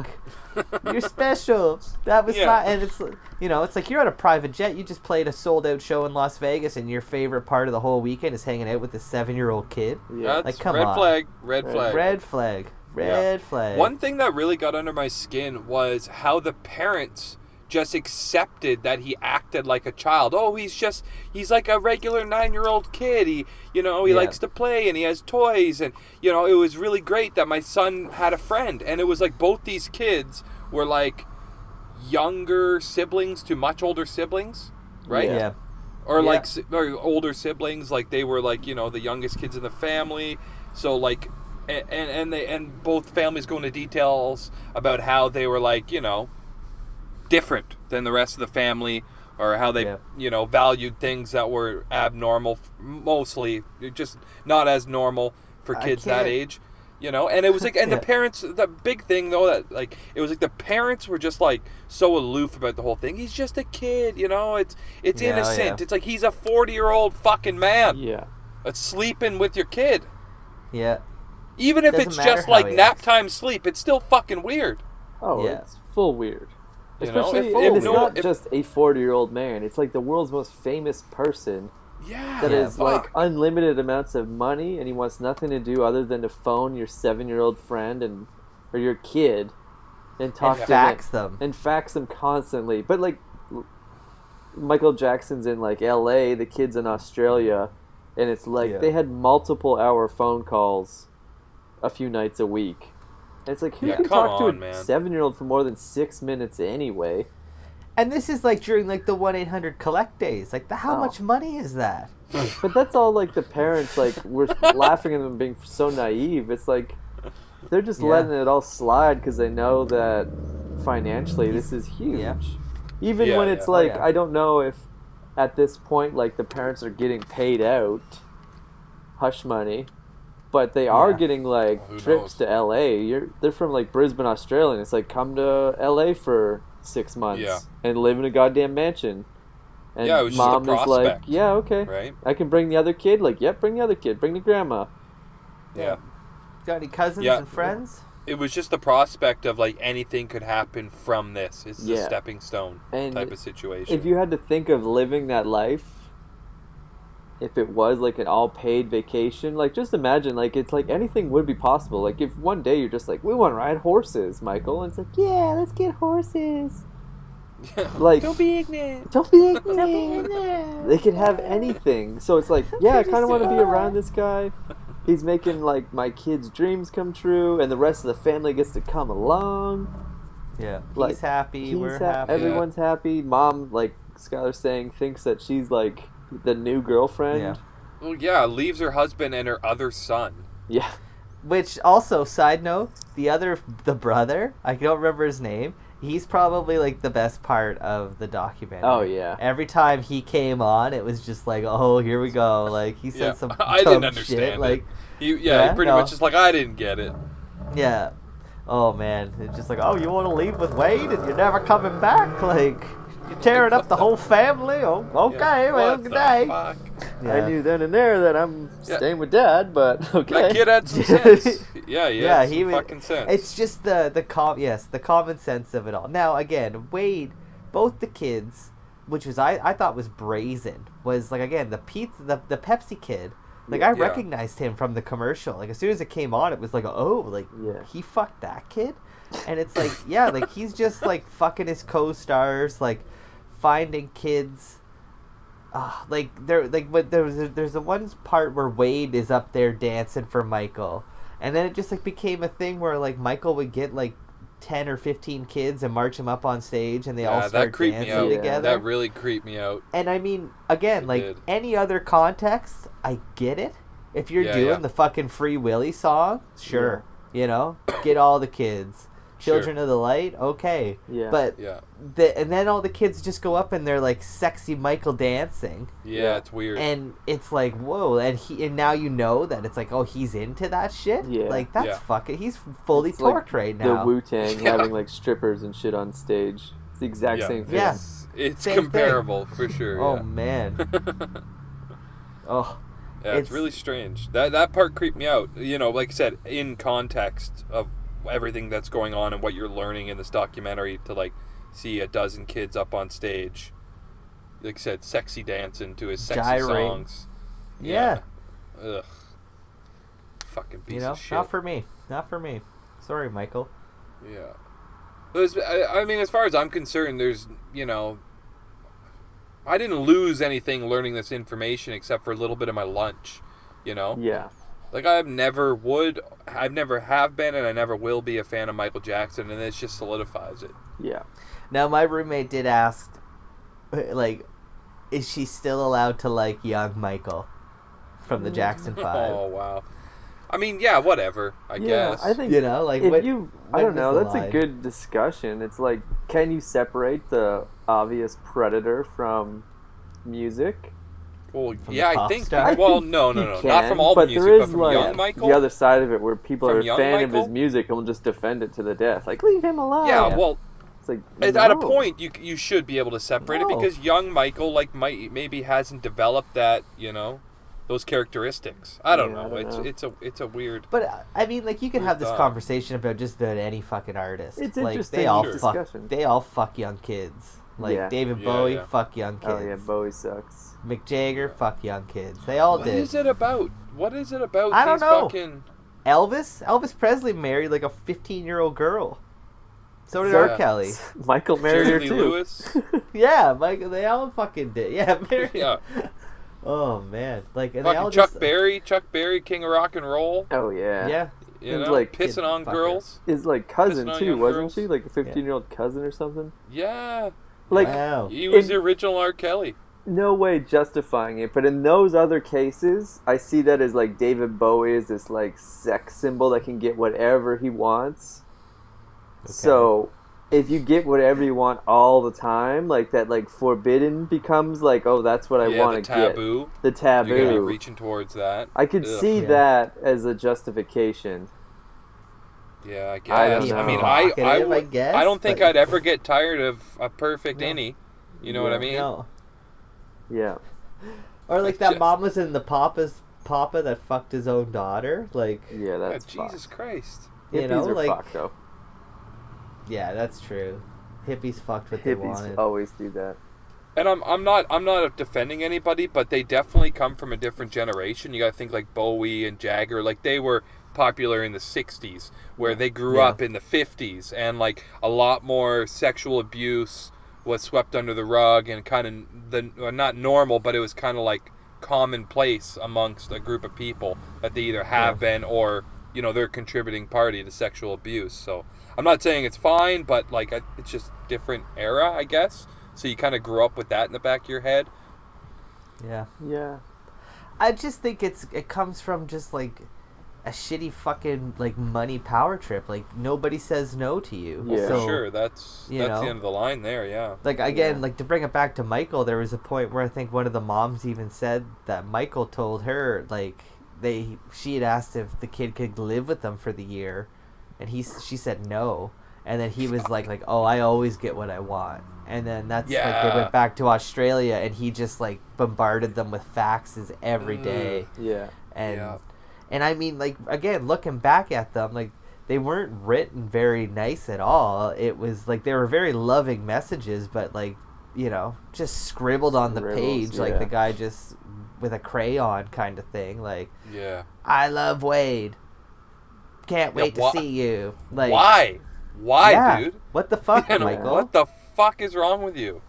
you're special. That was Yeah. fine. And it's, you know, it's like you're on a private jet. You just played a sold out show in Las Vegas, and your favorite part of the whole weekend is hanging out with this 7-year-old kid. Yeah. That's Like, come red on. flag. Red flag. Red flag. Red flag. One thing that really got under my skin was how the parents just accepted that he acted like a child. Oh, he's like a regular 9-year-old kid. He likes to play and he has toys, and it was really great that my son had a friend. And it was like both these kids were like younger siblings to much older siblings, right? Yeah. Or Yeah. like or older siblings, like they were like the youngest kids in the family. So like, and both families go into details about how they were like different than the rest of the family, or how they valued things that were abnormal, mostly just not as normal for kids that age. And it was like, and the parents, the big thing though, that like, it was like the parents were just like so aloof about the whole thing. He's just a kid, it's innocent. yeah. It's like he's a 40-year-old fucking man. Yeah. That's sleeping with your kid. Yeah. Even if Doesn't it's matter just how like he nap acts. time sleep, it's still fucking weird. Oh, Yeah. it's full weird. You know, Especially, if- and it's no, not if- just a 40-year-old man. It's like the world's most famous person Yeah. that is fuck. like unlimited amounts of money, and he wants nothing to do other than to phone your 7-year-old friend or your kid and talk And to fax them. them. And fax them constantly. But like Michael Jackson's in like LA, the kid's in Australia, and it's like they had multiple hour phone calls a few nights a week. And it's like, who Yeah, can come talk on, to a man. 7-year-old for more than 6 minutes anyway? And this is like during like the 1-800 collect days. Like how Oh. much money is that? But that's all like the parents, like, we're laughing at them being so naive. It's like they're just Yeah. letting it all slide because they know that financially this is huge. Yeah. Even Yeah, when it's yeah. like, Oh, yeah. I don't know if at this point, like, the parents are getting paid out hush money, but they are Yeah. getting like Who trips knows? to LA. They're from like Brisbane, Australia, and it's like, come to LA for 6 months Yeah. and live in a goddamn mansion. And Yeah, it was just a mom is like, prospect. yeah, okay. Right? I can bring the other kid. Like, yep, bring the other kid. Bring the grandma. Yeah. Got any cousins Yeah. and friends? It was just the prospect of like anything could happen from this. It's a Yeah. stepping stone And type of situation. If you had to think of living that life, if it was like an all paid vacation, like just imagine like it's like anything would be possible. Like if one day you're just like, we want to ride horses, Michael, and it's like, yeah, let's get horses. Like Don't be ignorant. don't be ignorant. They could have anything. So it's like, yeah, I kind of want to be around this guy. He's making like my kids' dreams come true, and the rest of the family gets to come along. Yeah, Like, he's happy. We're happy. Everyone's happy. Mom, like Skyler's saying, thinks that she's like the new girlfriend. Yeah. Well, yeah, leaves her husband and her other son. Yeah. Which also, side note, the brother, I don't remember his name. He's probably like the best part of the documentary. Oh yeah. Every time he came on, it was just like, oh, here we go. Like he said some I dumb didn't understand shit. it. Like, He pretty much just like, I didn't get it. yeah. Oh man, it's just like, oh, you want to leave with Wade and you're never coming back? Like, you're tearing up the whole family? Oh, okay, Yeah, well, what good the day. fuck? Yeah. I knew then and there that I'm staying with Dad, but okay. That kid had some sense. Yeah, he some was- fucking sense. It's just the common sense of it all. Now again, Wade, both the kids, which was I thought was brazen, was like again the Pepsi kid. Like I Yeah. recognized him from the commercial. Like as soon as it came on, it was like, oh, like Yeah. he fucked that kid, and it's like yeah, like he's just like fucking his co-stars, like finding kids. Like there, like but there's the one part where Wade is up there dancing for Michael, and then it just like became a thing where like Michael would get like 10 or 15 kids and march them up on stage, and they all that start creeped me dancing out. together. That really creeped me out. And I mean, again, It like did. any other context, I get it. If you're Yeah, doing yeah. the fucking Free Willy song, sure, you know, get all the kids. Children of the Light, okay. Yeah. But Yeah. and then all the kids just go up and they're like sexy Michael dancing, Yeah, it's weird. and it's like whoa, and now you know that it's like oh he's into that shit. Yeah. Like that's Yeah. fucking. He's fully It's like torqued right the now. Wu-Tang Yeah. having like strippers and shit on stage. It's the exact same thing. Yeah. It's Same thing. comparable for sure. Oh yeah. man. Oh. Yeah, it's It's- really strange. That part creeped me out. You know, like I said, in context of everything that's going on and what you're learning in this documentary, to like see a dozen kids up on stage, like I said, sexy dancing to his sexy Gyrating. songs. Yeah. Ugh. Fucking piece You know, of shit. not for me. Not for me. Sorry, Michael. Yeah. I mean, as far as I'm concerned, there's, you know, I didn't lose anything learning this information except for a little bit of my lunch, you know? Yeah. Like, I've never have been, and I never will be a fan of Michael Jackson, and this just solidifies it. Yeah. Now, my roommate did ask, like, is she still allowed to like young Michael from the Jackson 5? Oh, wow. I mean, yeah, whatever, I guess. I think You know, like, if what, you, I when don't know, was the that's a line? good discussion. It's like, can you separate the obvious predator from music? Well, From yeah, the I pop think. star? Well, no, You not can, from all but the music, there but is from like young Michael. the other side of it where people From are a young fan of Michael? his music and will just defend it to the death. Like, leave him alone. Yeah, well, it's like at a no. point you should be able to separate it No. because young Michael maybe hasn't developed that, you know, those characteristics. I don't Yeah, I know. don't know. It's a weird. But I mean, like, you can Weird have this thought. conversation about just about any fucking artist. It's like, interesting they all discussion. They all fuck young kids. Like Yeah. David Yeah, Bowie, yeah. fuck young kids. Oh yeah, Bowie sucks. Mick Jagger, fuck young kids. They all What did. is it about? What is it about I don't these know. fucking? Elvis Presley married like a 15-year-old girl. So did R. Yeah. Kelly. Michael married her Jerry too. Lee Lewis? Yeah, Michael. They all fucking did. Yeah, married. Yeah. Oh man, like and they all Fucking Chuck just, Berry, King of Rock and Roll. Oh yeah. Yeah, You It was know, like- pissing Kid on fucker. girls. His like cousin Pissing on too, young wasn't girls. she? Like a 15-year-old cousin or something. Yeah. Like wow. He was In- the original R. Kelly. no way justifying it, but in those other cases, I see that as like David Bowie is this like sex symbol that can get whatever he wants. So if you get whatever you want all the time, like that, like forbidden becomes like, oh, that's what I Yeah, want the to get. taboo. The You're gonna be taboo. reaching towards that. I could Ugh. see Yeah. that as a justification. Yeah, I I guess. don't I mean, know. I Provocative, would, I don't think but- I'd ever get tired of a perfect No. innie. You know what I Yeah. mean? No. Yeah. Or like It's that just- mama's in the papa that fucked his own daughter. Like, Yeah, Yeah, that's Jesus fucked. Christ. you Hippies know, are like fucked though. yeah, that's true. Hippies fucked what they Hippies wanted. always do that. And I'm not defending anybody, but they definitely come from a different generation. You got to think like Bowie and Jagger, like they were popular in the 60s, where they grew up in the 50s, and like a lot more sexual abuse was swept under the rug and kind of not normal, but it was kind of like commonplace amongst a group of people that they either have been or, you know, they're a contributing party to sexual abuse. So I'm not saying it's fine, but like it's just different era, I guess. So you kind of grew up with that in the back of your head. Yeah. I just think it comes from just like a shitty fucking like money power trip. Like nobody says no to you. Yeah. For So, sure, that's the end of the line there. Yeah. Like again, like to bring it back to Michael, there was a point where I think one of the moms even said that Michael told her like she had asked if the kid could live with them for the year, and she said no, and then he was like oh, I always get what I want, and then that's like they went back to Australia, and he just like bombarded them with faxes every day. And I mean, like, again, looking back at them, like, they weren't written very nice at all. It was, like, they were very loving messages, but, like, you know, just scribbled on the page, like, the guy just with a crayon kind of thing. Like, I love Wade. Can't wait to see you. Like, Why, dude? What the fuck, Michael? What the fuck is wrong with you?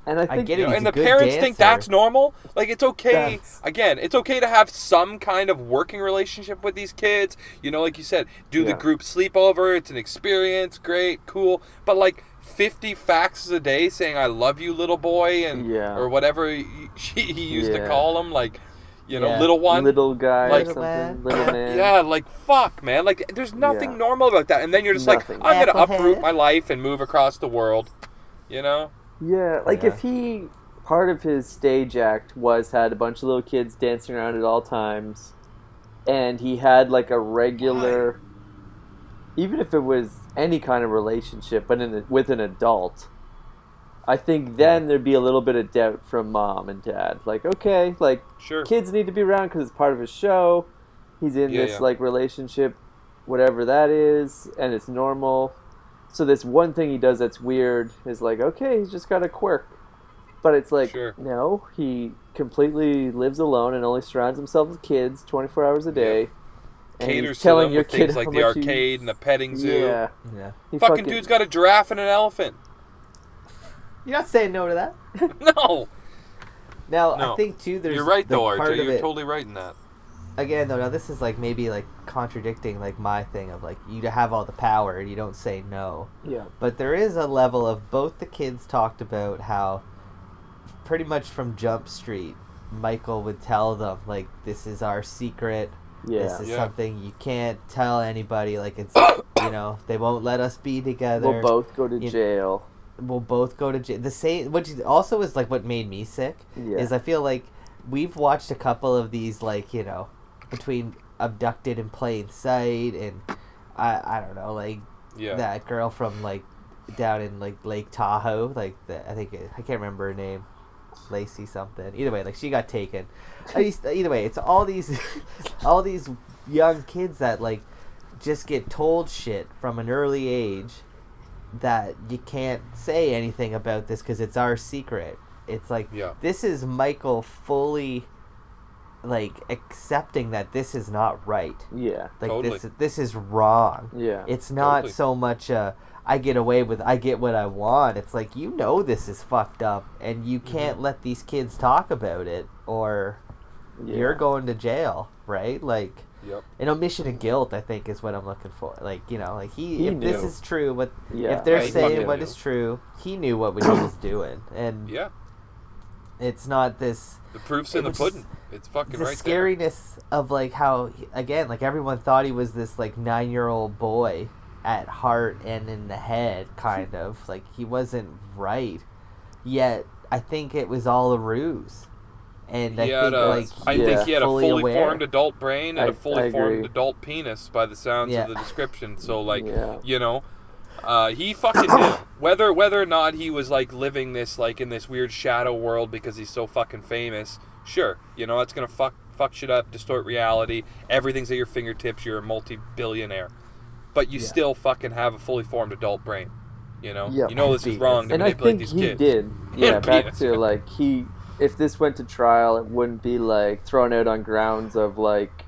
And I think, get it, and the parents think that's normal. Like, it's okay. Again, it's okay to have some kind of working relationship with these kids. You know, like you said, do the group sleepover. It's an experience. Great, cool. But like 50 faxes a day saying "I love you, little boy," and or whatever he used to call him, like, you know, little one, little guy, like, or something, little man. Yeah, like fuck, man. Like, there's nothing normal about that. And then you're just like, I'm gonna uproot my life and move across the world. You know. Yeah, like if he, part of his stage act had a bunch of little kids dancing around at all times, and he had like a regular, even if it was any kind of relationship, but with an adult, I think then there'd be a little bit of doubt from mom and dad. Like, okay, like, kids need to be around because it's part of his show. He's in this like relationship, whatever that is, and it's normal. So this one thing he does that's weird is like, okay, he's just got a quirk. But it's like, no, he completely lives alone and only surrounds himself with kids 24 hours a day. And caters he's telling to them your with kid things like the arcade and the petting zoo. Yeah. Fucking dude's got a giraffe and an elephant. You're not saying no to that. No. Now, I think, too, there's... You're right, though, RJ. You're totally right in that. Again, though, now this is like maybe like contradicting like my thing of like you have all the power and you don't say no. Yeah. But there is a level of both the kids talked about how pretty much from Jump Street, Michael would tell them like, this is our secret. This is something you can't tell anybody. Like, it's, you know, they won't let us be together. We'll both go to jail. We'll both go to jail. The same, which also is like what made me sick, is I feel like we've watched a couple of these, like, you know, between Abducted in Plain Sight and I don't know, like that girl from like down in like Lake Tahoe, like I can't remember her name, Lacey something. Either way, like she got taken. Either way, it's all these young kids that like just get told shit from an early age that you can't say anything about this because it's our secret. It's like this is Michael fully like accepting that this is not right. Yeah. Like this is wrong. Yeah. It's not so much I get what I want. It's like, you know, this is fucked up and you can't let these kids talk about it or you're going to jail, right? Like an omission of guilt, I think, is what I'm looking for. Like, you know, like if knew. this is true, if they're saying what is true, he knew what he was doing. And it's not this... The proof's in the pudding. It's fucking right there. The scariness of, like, how, again, like, everyone thought he was this, like, 9-year-old boy at heart and in the head, kind of. Like, he wasn't right. Yet, I think it was all a ruse. And I think he had a fully formed adult brain and a fully formed adult penis by the sounds of the description. So, like, you know... he fucking did. Whether or not he was like living this like in this weird shadow world because he's so fucking famous, sure, you know, that's gonna fuck shit up, distort reality. Everything's at your fingertips. You're a multi-billionaire, but you still fucking have a fully formed adult brain. You know, Yeah, you know this is wrong to And I manipulate think these he kids. did. Yeah, back Penis, to yeah. like if this went to trial, it wouldn't be like thrown out on grounds of like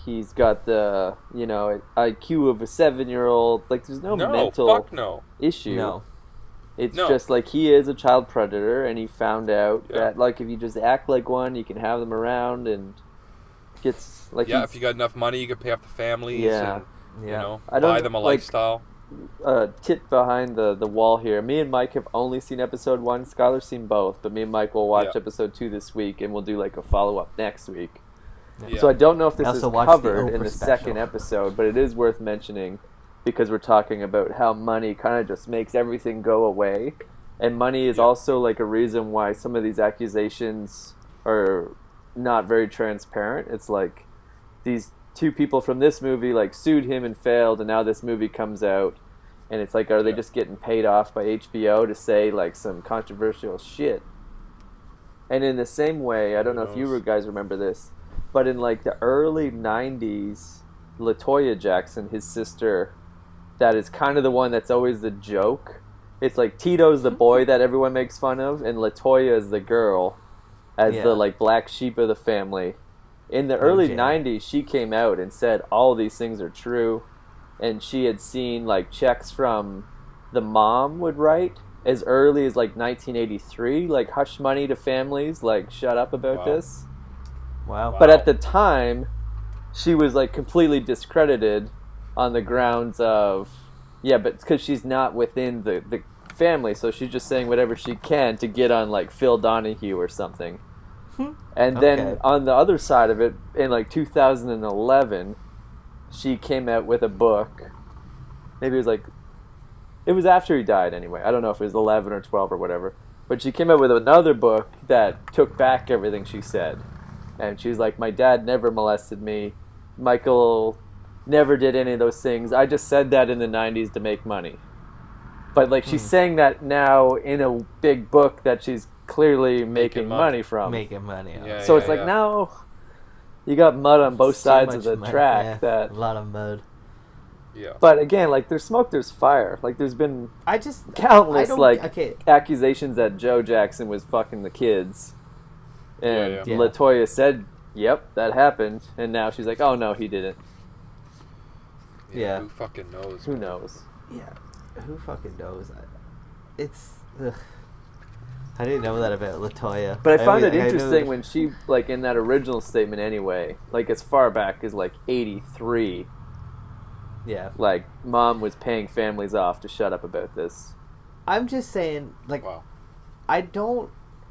he's got the IQ of a 7-year-old. Like there's no No, mental fuck no. issue. No. It's No. just like he is a child predator, and he found out Yeah. that like if you just act like one, you can have them around, and gets like Yeah, if you got enough money, you could pay off the families Yeah. and, Yeah. I don't buy them a like- lifestyle. tip behind the wall here. Me and Mike have only seen episode 1. Skylar's seen both, but me and Mike will watch Yeah. episode 2 this week, and we'll do like a follow up next week. Yeah. So I don't know if this I is also watched the covered in Oprah the special. second episode, but it is worth mentioning because we're talking about how money kind of just makes everything go away. And money is Yeah. also like a reason why some of these accusations are not very transparent. It's like these two people from this movie like sued him and failed, and now this movie comes out, and it's like, are they Yeah. just getting paid off by HBO to say like some controversial shit? And in the same way, I don't know if you knows? guys remember this, but in like the early 90s, LaToya Jackson, his sister, that is kind of the one that's always the joke. It's like Tito's the boy that everyone makes fun of, and LaToya is the girl as Yeah. the like black sheep of the family. In the early Okay. 90s, she came out and said all these things are true, and she had seen like checks from the mom would write as early as like 1983, like hush money to families, like shut up about Wow. this. Wow. But at the time, she was like completely discredited on the grounds of, yeah, but because she's not within the family, so she's just saying whatever she can to get on like Phil Donahue or something. And then Okay. on the other side of it, in like 2011, she came out with a book. Maybe it was after he died anyway. I don't know if it was 11 or 12 or whatever. But she came out with another book that took back everything she said. And she was like, my dad never molested me. Michael never did any of those things. I just said that in the 90s to make money. But like she's saying that now in a big book that she's clearly making money from. Making money. Yeah, So it's like yeah. now you got mud on both So sides of much the money, track. yeah. That, A lot of mud. Yeah. but again, like there's smoke, there's fire. Like there's been I just countless I don't- like okay. accusations that Joe Jackson was fucking the kids, and Yeah, yeah. LaToya said, "Yep, that happened," and now she's like, "Oh no, he didn't." Yeah. Who fucking knows? Who knows? Yeah, who fucking knows? It's. Ugh. I didn't know that about LaToya. But I found it knew interesting that- when she, like in that original statement anyway, like as far back as like 83, Yeah, like mom was paying families off to shut up about this. I'm just saying, like, Wow. I don't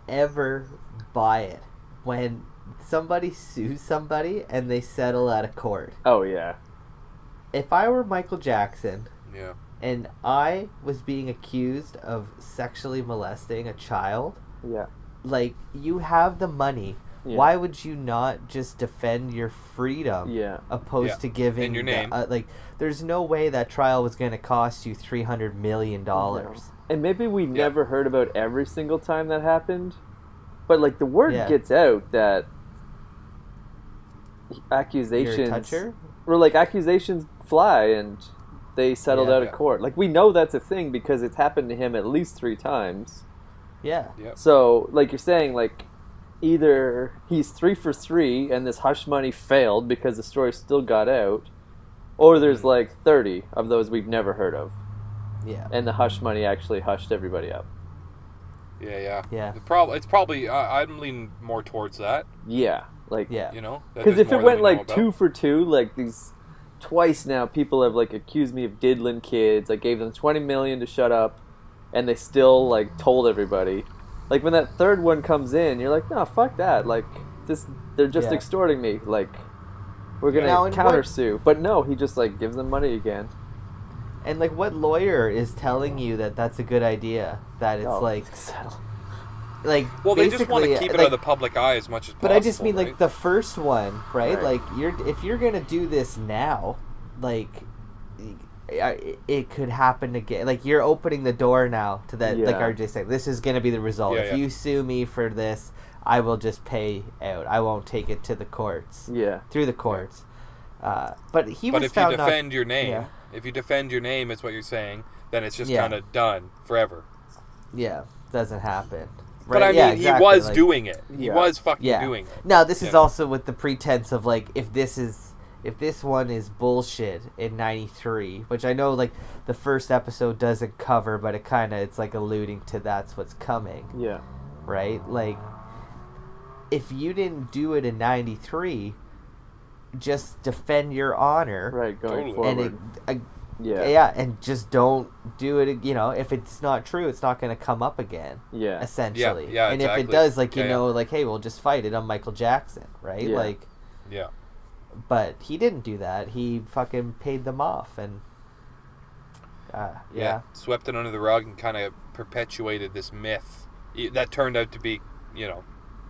ever buy it when somebody sues somebody and they settle out of court. Oh yeah. If I were Michael Jackson Yeah. and I was being accused of sexually molesting a child, Yeah. like, you have the money. Yeah. Why would you not just defend your freedom Yeah. opposed Yeah. to giving And your name. like, there's no way that trial was going to cost you $300 million. And maybe we never heard about every single time that happened, but like the word Yeah. gets out that You're accusations, a toucher? or like accusations fly and they settled Yeah. out of Yeah. court. Like we know that's a thing because it's happened to him at least 3 times. Yeah. Yep. So like you're saying, like either he's 3 for 3 and this hush money failed because the story still got out, or there's like 30 of those we've never heard of, Yeah. and the hush money actually hushed everybody up. Yeah. Yeah. It's probably. I'm leaning more towards that. Yeah, like Yeah. You know. that because there's if it more went than we know like about. 2 for 2, like these twice now, people have like accused me of diddling kids. I gave them $20 million to shut up, and they still like told everybody. Like when that third one comes in, you're like, no, fuck that. Like this, they're just Yeah. extorting me. Like we're Now, gonna and countersue, but no, he just like gives them money again. And like, what lawyer is telling you that that's a good idea? That it's Oh, like so- Well, they just want to basically, keep it out like, of the public eye as much as possible. But I just mean right? like the first one, right? Right. Like if you're gonna do this now, like it could happen again. Like you're opening the door now to that. Like Yeah. RJ said, this is gonna be the result. Yeah, If yeah. you sue me for this, I will just pay out. I won't take it to the courts. Yeah. Through the courts. But he But was if you found not. defend your name, yeah. if you defend your name, is what you're saying, then it's just Yeah. kind of done forever. Yeah, doesn't happen. But I mean, Yeah, exactly. he was like, doing it. He Yeah. was fucking Yeah. doing it. Now this is Yeah. also with the pretense of like if this one is bullshit in '93, which I know like the first episode doesn't cover, but it's like alluding to that's what's coming, Yeah. right? Like if you didn't do it in '93, just defend your honor, Right, going Totally. forward. and yeah. and just don't do it. You know, if it's not true, it's not going to come up again. Yeah. Essentially, Yeah, and if exactly. it does, like Yeah, like hey, we'll just fight it on Michael Jackson, right? Yeah. Like, Yeah. but he didn't do that. He fucking paid them off, and yeah. Swept it under the rug and kind of perpetuated this myth that turned out to be,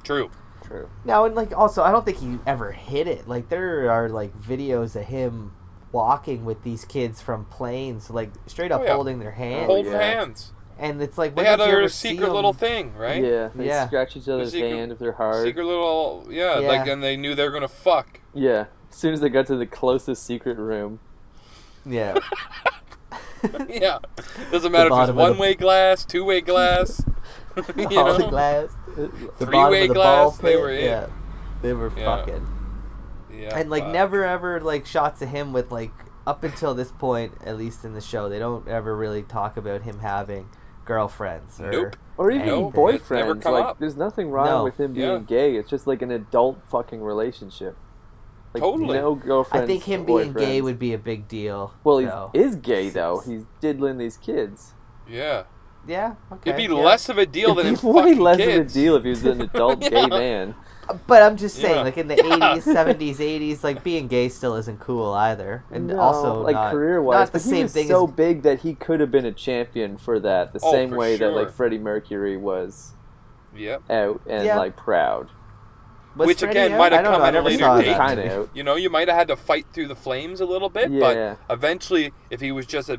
true. True. Now, and like also, I don't think he ever hit it. Like there are like videos of him walking with these kids from planes, like straight up Oh, yeah. holding their hand, Holding yeah. hands. and it's like They when had did you their ever see secret him- little thing, right? Yeah. They Yeah. scratch each other's secret- hand if they're hard. Secret little, yeah. Yeah. Like, and they knew they were gonna fuck. Yeah. As soon as they got to the closest secret room. Yeah. Yeah. Doesn't matter if it's bottom of the- one-way glass, two-way glass. you All the know? glass, the Three-way bottom of the glass, ball they pit, were in. Yeah, they were Yeah. fucking. Yeah. And like fuck. never ever like shots of him with like up until this point, at least in the show, they don't ever really talk about him having girlfriends or Nope. Or even Nope. It's never boyfriends. come Like, up. there's nothing wrong No. with him being Yeah. gay. It's just like an adult fucking relationship. Like, Totally. no girlfriends. I think him or being gay boyfriends. would be a big deal. Well, he though. is gay though. He's diddling these kids. Yeah. Yeah, okay. It'd be yeah. less of a deal than him It'd be way fucking less kids. of a deal if he was an adult Yeah. gay man. But I'm just saying, Yeah. like in the Yeah. 80s, 70s, 80s, like being gay still isn't cool either, and No, also like not, career-wise, not the but he same was thing so as big that he could have been a champion for that. The Oh, same for way that sure. like Freddie Mercury was Yep. out and Yeah. like proud. Was Which Freddie again out? might I have don't come know, I at a never later saw date. that. Kind of out. You might have had to fight through the flames a little bit, Yeah. but eventually, if he was just a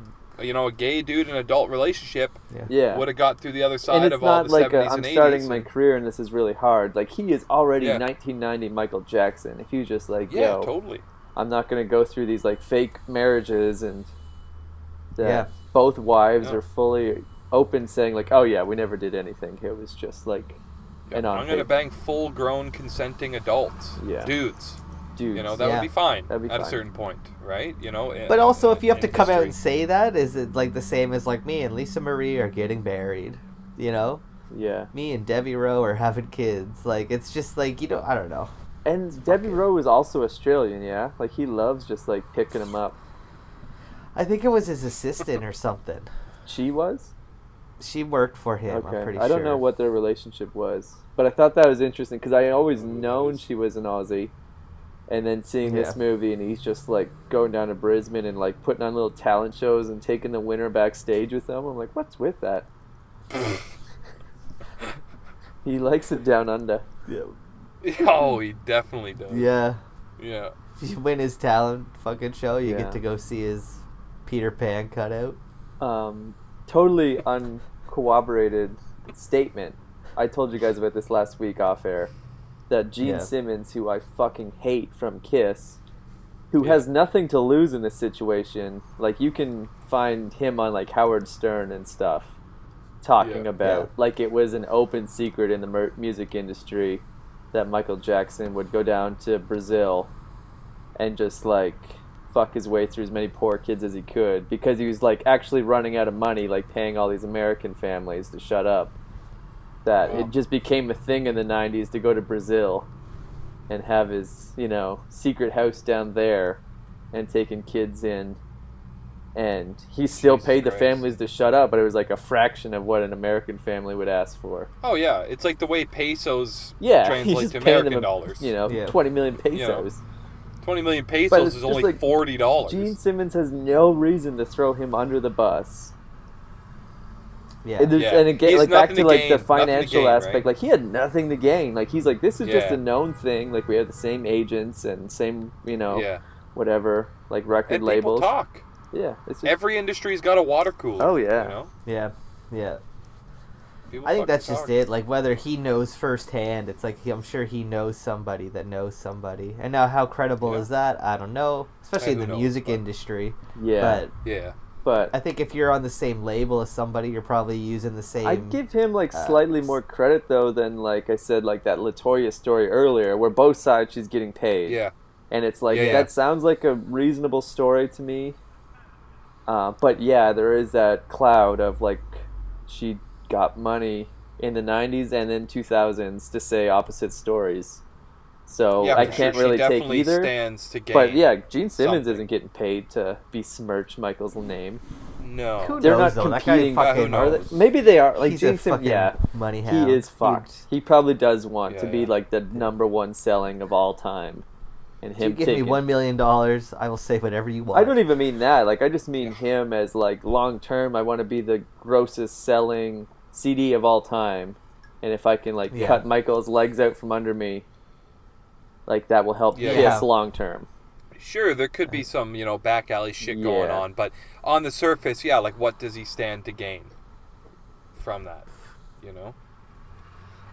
gay dude in an adult relationship, Yeah. would have got through the other And side it's of all not the like 70s I'm and 80s. starting my career and this is really hard. Like he is already Yeah. 1990 Michael Jackson. If he was just like, Yeah, yo, totally. I'm not gonna go through these like fake marriages and Yeah. both wives Yeah. are fully open, saying like, oh yeah, we never did anything. It was just like an on I'm going to bang full-grown consenting adults, Yeah. dudes. dudes. That Yeah. would be fine That'd be at a fine. certain point, right? But also, if you have to in come out history. and say that, is it like the same as like me and Lisa Marie are getting married? You know, Yeah. me and Debbie Rowe are having kids. Like it's just like I don't know. And Debbie Rowe is also Australian, yeah? Like he loves just like picking them up. I think it was his assistant or something. She was? She worked for him. I'm pretty sure. I don't know what their relationship was, but I thought that was interesting because I always known she was an Aussie, and then seeing this Yeah. movie and he's just like going down to Brisbane and like putting on little talent shows and taking the winner backstage with them. I'm like, what's with that? He likes it down under. Oh, he definitely does. Yeah. Yeah. If you win his talent fucking show, you Yeah. get to go see his Peter Pan cutout. Totally uncorroborated statement. I told you guys about this last week off air. That Gene Yeah. Simmons, who I fucking hate from Kiss, who Yeah. has nothing to lose in this situation. Like you can find him on like Howard Stern and stuff, talking Yeah. about Yeah. like it was an open secret in the music industry that Michael Jackson would go down to Brazil and just like fuck his way through as many poor kids as he could because he was like actually running out of money, like paying all these American families to shut up. That Wow. it just became a thing in the 90s to go to Brazil and have his, secret house down there and taking kids in. And he still Jesus paid the Christ. families to shut up, but it was like a fraction of what an American family would ask for. Oh, yeah. It's like the way pesos Yeah, he's translate just to paying American them, dollars. Yeah. 20 million pesos. 20 million But pesos it's is just only like $40. Gene Simmons has no reason to throw him under the bus. Yeah. And, Yeah. and again, He has like back nothing to to like gain, the nothing to financial gain, aspect, right? like he had nothing to gain. Like he's like, this is just Yeah. a known thing. Like we have the same agents and same, Yeah. whatever, like record And labels. people talk. Yeah, it's just, Every industry's got a water cooler. Oh, yeah. You know? Yeah. Yeah. People I think fucking that's just talk. it. Like whether he knows firsthand, it's like I'm sure he knows somebody that knows somebody. And now, how credible Yeah. is that? I don't know. Especially in who the knows, music but- industry. yeah. But Yeah. But I think if you're on the same label as somebody, you're probably using the same. I'd give him like slightly more credit though than like I said, like that Latoya story earlier, where both sides she's getting paid. Yeah. And it's like Yeah. that sounds like a reasonable story to me. But yeah, there is that cloud of like she got money in the 90s and then 2000s to say opposite stories. So Yeah, I for can't sure. really She take definitely either. stands to gain. But yeah, Gene Simmons something. isn't getting paid to besmirch Michael's name. No. Who They're knows, not though? That competing. guy fucking who Are they? knows? Maybe they are. Like He's Gene a Simmons, fucking yeah, money he hound. is fucked. He probably does want Yeah, to be yeah. like the number one selling of all time, and If you him give me taking. $1 million, I will say whatever you want. I don't even mean that. Like I just mean him as like long term. I want to be the grossest selling CD of all time, and if I can like Yeah. cut Michael's legs out from under me, like that will help Yeah, Kiss yeah. long term. Sure, there could be some, back alley shit going Yeah. on, but on the surface, yeah, like what does he stand to gain from that,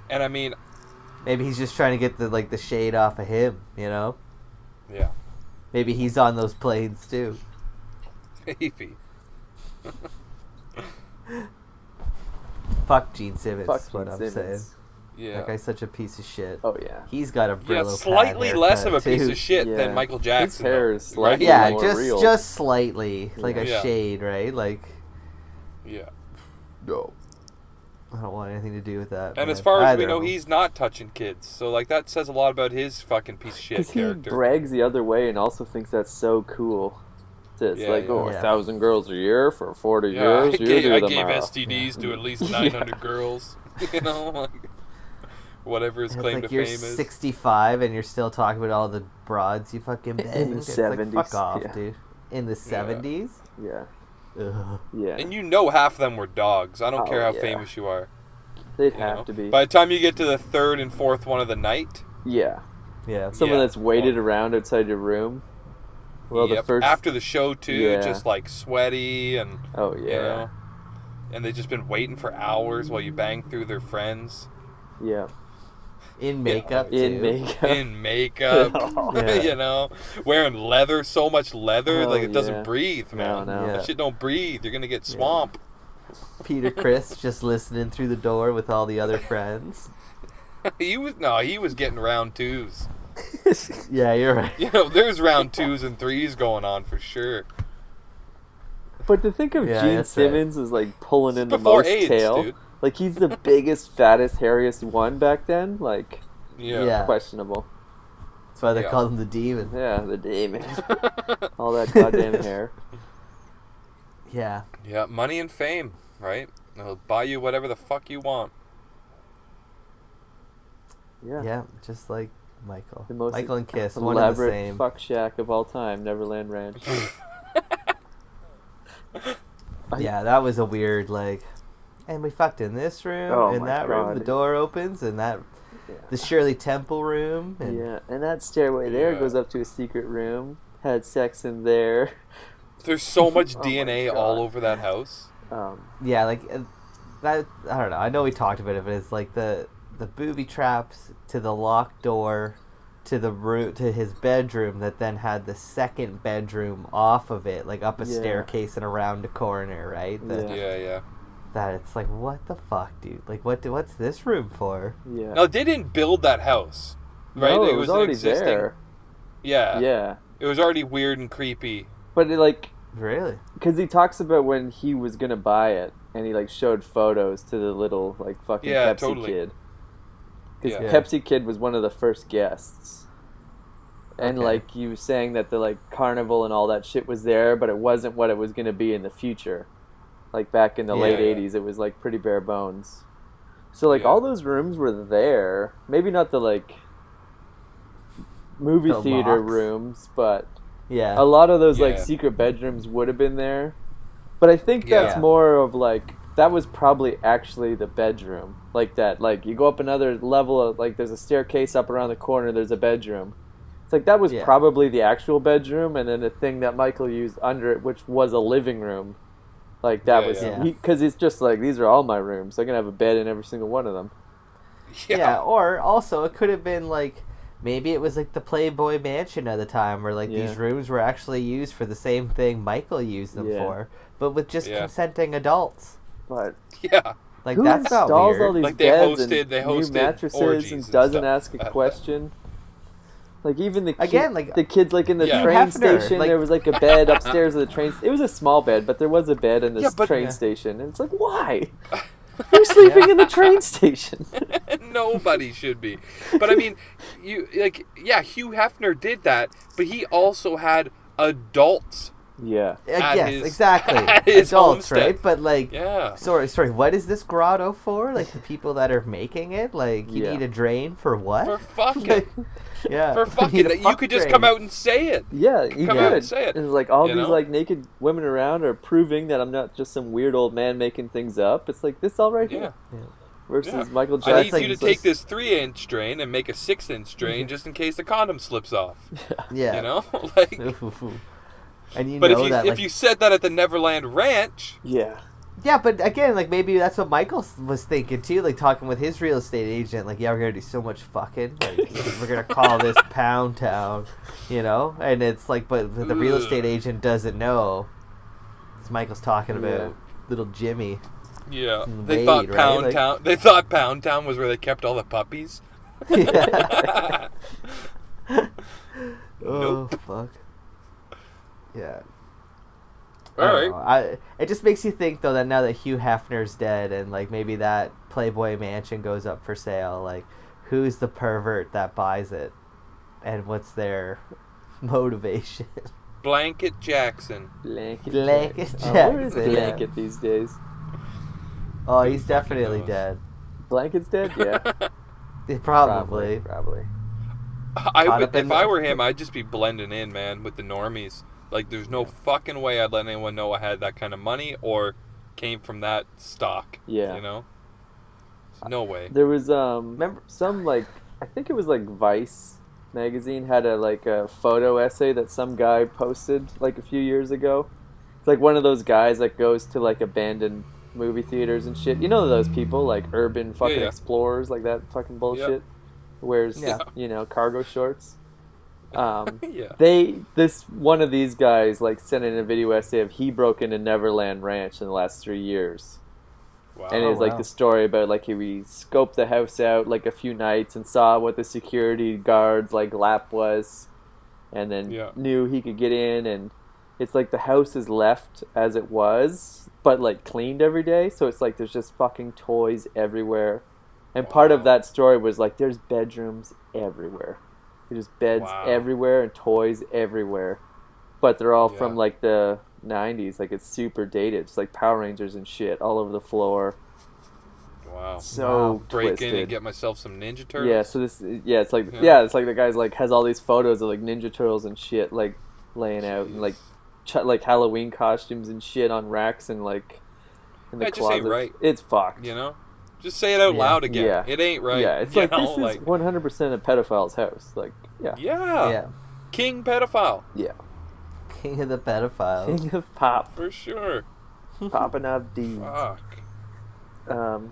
And I mean, Maybe he's just trying to get the shade off of him, yeah, Maybe he's on those planes too. maybe. Fuck Gene Simmons. Fuck is what Gene I'm Simmons. saying. Yeah. That guy's such a piece of shit. Oh yeah. He's got a Yeah, Brillo slightly pad less of a haircut, piece too. of shit Yeah. than Michael Jackson. His hair though, is slightly Yeah, more real. just slightly, like a Yeah. shade, right? Like, Yeah. no, I don't want anything to do with that. And as man. far as we Either know, of them. he's not touching kids. So, like, that says a lot about his fucking piece of shit Because he character. brags the other way and also thinks that's so cool. It's Yeah, like, yeah. oh, Yeah. 1,000 girls a year for 40 Yeah, years. I You gave, do I them gave all. STDs to at least Yeah. 900 girls. Like, whatever his And claim it's like to you're fame is. 65 and you're still talking about all the broads you fucking banged. In the It's 70s, like, fuck off, yeah. dude. In the 70s? Yeah. Ugh. Yeah. And half of them were dogs. I don't Oh, care how yeah. famous you are. They'd you have know? to be. By the time you get to the third and fourth one of the night, Yeah. Yeah. Someone Yeah. that's waited around outside your room. Well, the yep, first. after the show too, Yeah. just like sweaty and Oh, you yeah. know, and they've just been waiting for hours while you bang through their friends Yeah. In makeup, too. In makeup. in makeup, Yeah. wearing leather, so much leather, Oh, like it doesn't yeah. breathe, man. No. Yeah. That shit don't breathe. You're gonna get swamp. Peter Criss just listening through the door with all the other friends. he was getting round twos. Yeah, you're right. There's round twos and threes going on for sure. But to think of Yeah, Gene that's right. Simmons as like pulling in the Before most AIDS, tail. dude. Like he's the biggest, fattest, hairiest one back then. Like Yeah. questionable. That's why they Yeah. call him the demon. Yeah, the demon. All that goddamn hair. Yeah. Yeah, money and fame, right? They'll buy you whatever the fuck you want. Yeah. Yeah, just like Michael. The most Michael and Kiss, one and the elaborate same. fuck shack of all time, Neverland Ranch. Yeah, that was a weird, and we fucked in this room, Oh in my that room, God. the door opens, and Yeah. the Shirley Temple room. And Yeah, and that stairway there Yeah. goes up to a secret room. Had sex in there. There's so much Oh my DNA God. all over that house. Yeah, that, I don't know. I know we talked about it, but it's like the booby traps to the locked door to the room to his bedroom that then had the second bedroom off of it, like up a Yeah. staircase and around a corner, right? Yeah. Yeah. That it's like, what the fuck, dude? Like, what's this room for? Yeah. Now they didn't build that house, right? No, it was already existing. there. Yeah. Yeah. It was already weird and creepy. But it, Really? because he talks about when he was gonna buy it, and he showed photos to the little fucking Yeah, Pepsi totally. kid. Because Yeah. Pepsi Kid was one of the first guests, and Okay. he was saying that the carnival and all that shit was there, but it wasn't what it was gonna be in the future. Back in the late Yeah. '80s, it was pretty bare bones. So Yeah. all those rooms were there. Maybe not the movie The theater locks. rooms, but Yeah. a lot of those Yeah. secret bedrooms would have been there. But I think that's Yeah. more of that was probably actually the bedroom. You go up another level of there's a staircase up around the corner, there's a bedroom. It's that was Yeah. probably the actual bedroom, and then the thing that Michael used under it, which was a living room. That Yeah, was yeah. because it's just these are all my rooms. I'm gonna have a bed in every single one of them. Yeah, or also it could have been maybe it was like the Playboy Mansion at the time, where like these rooms were actually used for the same thing Michael used them for, but with just consenting adults. But like who that's not installs weird. all these Like beds they and new hosted mattresses and doesn't ask a question? Like even the the kids like in the train Hefner, station, like, there was like a bed upstairs of the train. It was a small bed, but there was a bed in this train Yeah. station, and it's like, why? Who's sleeping in the train station? Nobody should be. But I mean, Hugh Hefner did that, but he also had adults. Yeah. Exactly. At his Adults, homestead. right? But like, Yeah. Sorry. What is this grotto for? Like the people that are making it? Like you need a drain for what? For fucking. Like, yeah. For fucking. You could just come out and say it. Yeah, you Come could. out and say it. And like all You these know? like naked women around are proving that I'm not just some weird old man making things up. It's like this all right here. Versus Michael Jackson. I need you to take this 3-inch drain and make a 6-inch drain just in case the condom slips off. Yeah. You know, like. And you But know if you said that at the Neverland Ranch, yeah, but again, like maybe that's what Michael was thinking too, like talking with his real estate agent, like we're gonna do so much fucking, like we're gonna call this Pound Town, you know, and it's like, but the real estate agent doesn't know. It's Michael's talking about little Jimmy. Yeah, Wade, thought right? Pound Like- Town. They thought Pound Town was where they kept all the puppies. Yeah. Oh Nope. fuck. Yeah. All right. It just makes you think though that now that Hugh Hefner's dead and like maybe that Playboy Mansion goes up for sale, like who's the pervert that buys it, and what's their motivation? Blanket Jackson. Blanket Blanket Jackson. Where is Jackson, yeah. Blanket these days? Oh, he's definitely knows? dead. Blanket's dead? Yeah. Probably. Probably. If I were him, I'd just be blending in, man, with the normies. Like, there's no fucking way I'd let anyone know I had that kind of money or came from that stock. Yeah. You know? No way. There was remember some like I think it was like Vice magazine had a photo essay that some guy posted like a few years ago. It's like one of those guys that goes to like abandoned movie theaters and shit. You know those people like urban fucking explorers, like that fucking bullshit. Yep. Wears cargo shorts. Yeah. This one of these guys like sent in a video essay of he broke into Neverland Ranch in the last 3 years. Wow. And it was like the story about like he scoped the house out like a few nights and saw what the security guards like lap was, and then knew he could get in. And it's like the house is left as it was, but like cleaned every day. So it's like there's just fucking toys everywhere. And part of that story was like there's bedrooms everywhere. There's beds everywhere and toys everywhere. But they're all from like the 90s. Like it's super dated. It's like Power Rangers and shit all over the floor. Wow. So break twisted. in and get myself some Ninja Turtles. Yeah, so it's like it's like the guy's like has all these photos of like Ninja Turtles and shit like laying out and like like Halloween costumes and shit on racks and like in the That just closet. ain't right. It's fucked. You know? Just say it out loud again. Yeah. It ain't right. Yeah, it's you like know? this is 100% a pedophile's house. Like Yeah. King pedophile. Yeah. King of the pedophiles. King of pop. For sure. Popping off D's. Fuck.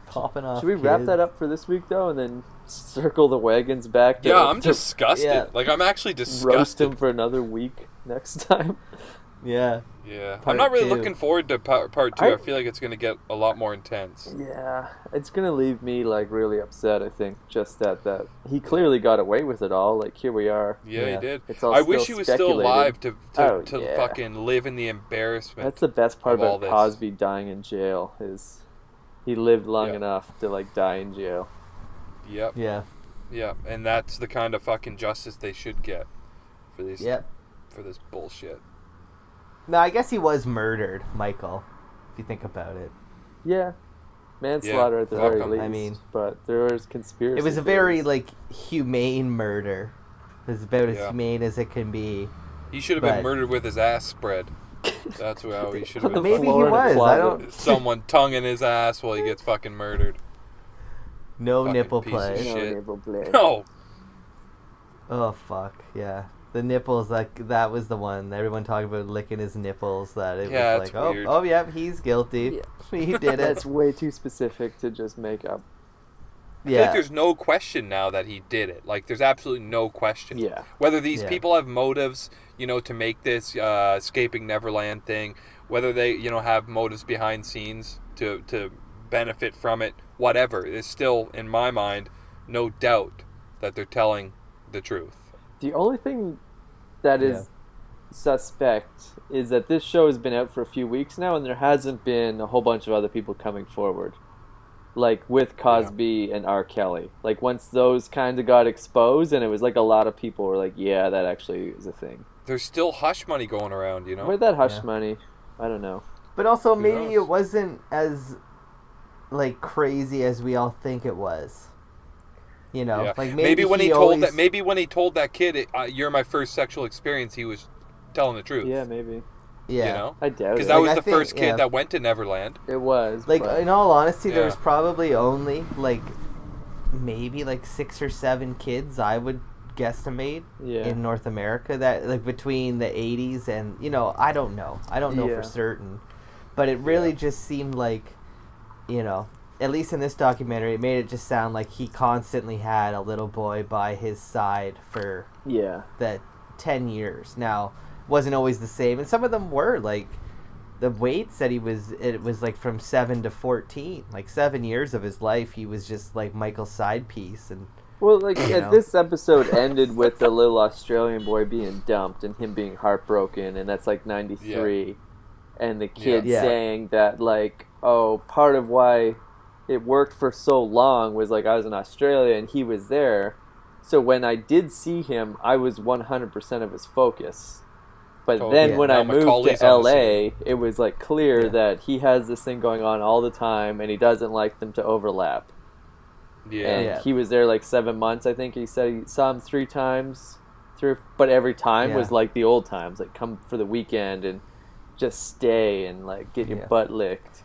Popping off. Should we wrap that up for this week though, and then circle the wagons back? I'm disgusted. Yeah. Like I'm actually disgusted. Roast him for another week next time. Yeah. Yeah. Part I'm not really 2. looking forward to part 2. I feel like it's going to get a lot more intense. Yeah, it's gonna leave me like really upset. I think just that he clearly got away with it all. Like here we are. Yeah, he did. It's all I still wish he was still speculated. alive to yeah. fucking live in the embarrassment. That's the best part of all about this. Cosby dying in jail is he lived long enough to like die in jail. Yep. Yeah. Yeah, and that's the kind of fucking justice they should get for these. Yep. For this bullshit. No, I guess he was murdered, Michael, if you think about it. Yeah, manslaughter at the fuck very 'em. least. I mean, but there was conspiracy. It was a very, like, humane murder. It was about as humane as it can be. He should have been murdered with his ass spread. That's how he should have been. Maybe he floor in a was. I closet. don't. Someone tongue in his ass while he gets fucking murdered. No Fucking nipple piece of play. shit. No nipple play. No. Oh fuck yeah. The nipples, like that was the one. Everyone talking about licking his nipples. That it Yeah, was it's like, weird. oh yeah, he's guilty. He did it. That's way too specific to just make up. I feel like there's no question now that he did it. Like, there's absolutely no question. Yeah. Whether these people have motives, to make this escaping Neverland thing, whether they, have motives behind scenes to benefit from it, whatever, there's still, in my mind, no doubt that they're telling the truth. The only thing that is suspect is that this show has been out for a few weeks now, and there hasn't been a whole bunch of other people coming forward. Like with Cosby and R. Kelly. Like once those kind of got exposed, and it was like a lot of people were like, yeah, that actually is a thing. There's still hush money going around, Where'd that hush money? I don't know. But also maybe it wasn't as like crazy as we all think it was. Like maybe when he told that kid, "You're my first sexual experience," he was telling the truth. Yeah, maybe. Yeah, I doubt it. Because that was the first kid that went to Neverland. It was. Like, in all honesty, there was probably only, like, maybe, like, 6 or 7 kids, I would guesstimate, in North America, that, like, between the 80s and, I don't know. I don't know for certain. But it really just seemed like, at least in this documentary, it made it just sound like he constantly had a little boy by his side for the 10 years. Now, wasn't always the same, and some of them were like the Wade said it was like from 7 to 14, like 7 years of his life he was just like Michael's side piece. And this episode ended with the little Australian boy being dumped and him being heartbroken, and that's like 93, and the kid saying that like, oh, part of why it worked for so long was like I was in Australia and he was there, so when I did see him I was 100% of his focus. But then when I moved to LA, it was like clear that he has this thing going on all the time and he doesn't like them to overlap. He was there like 7 months, I think. He said he saw him 3 times, but every time was like the old times, like come for the weekend and just stay and like get your butt licked.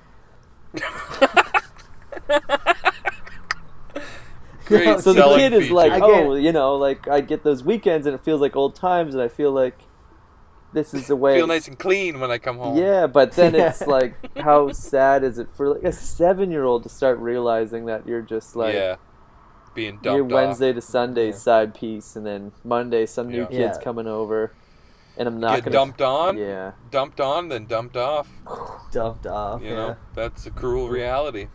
Great. So the kid is feature. like, like I get those weekends and it feels like old times, and I feel like this is the way. Feel nice and clean when I come home. Yeah, but then it's like, how sad is it for like a 7-year-old to start realizing that you're just like being dumped your Wednesday off. to Sunday side piece, and then Monday some new kid's coming over, and I'm not gonna dumped on. Yeah, dumped on, then dumped off. Dumped off. You know, that's a cruel reality.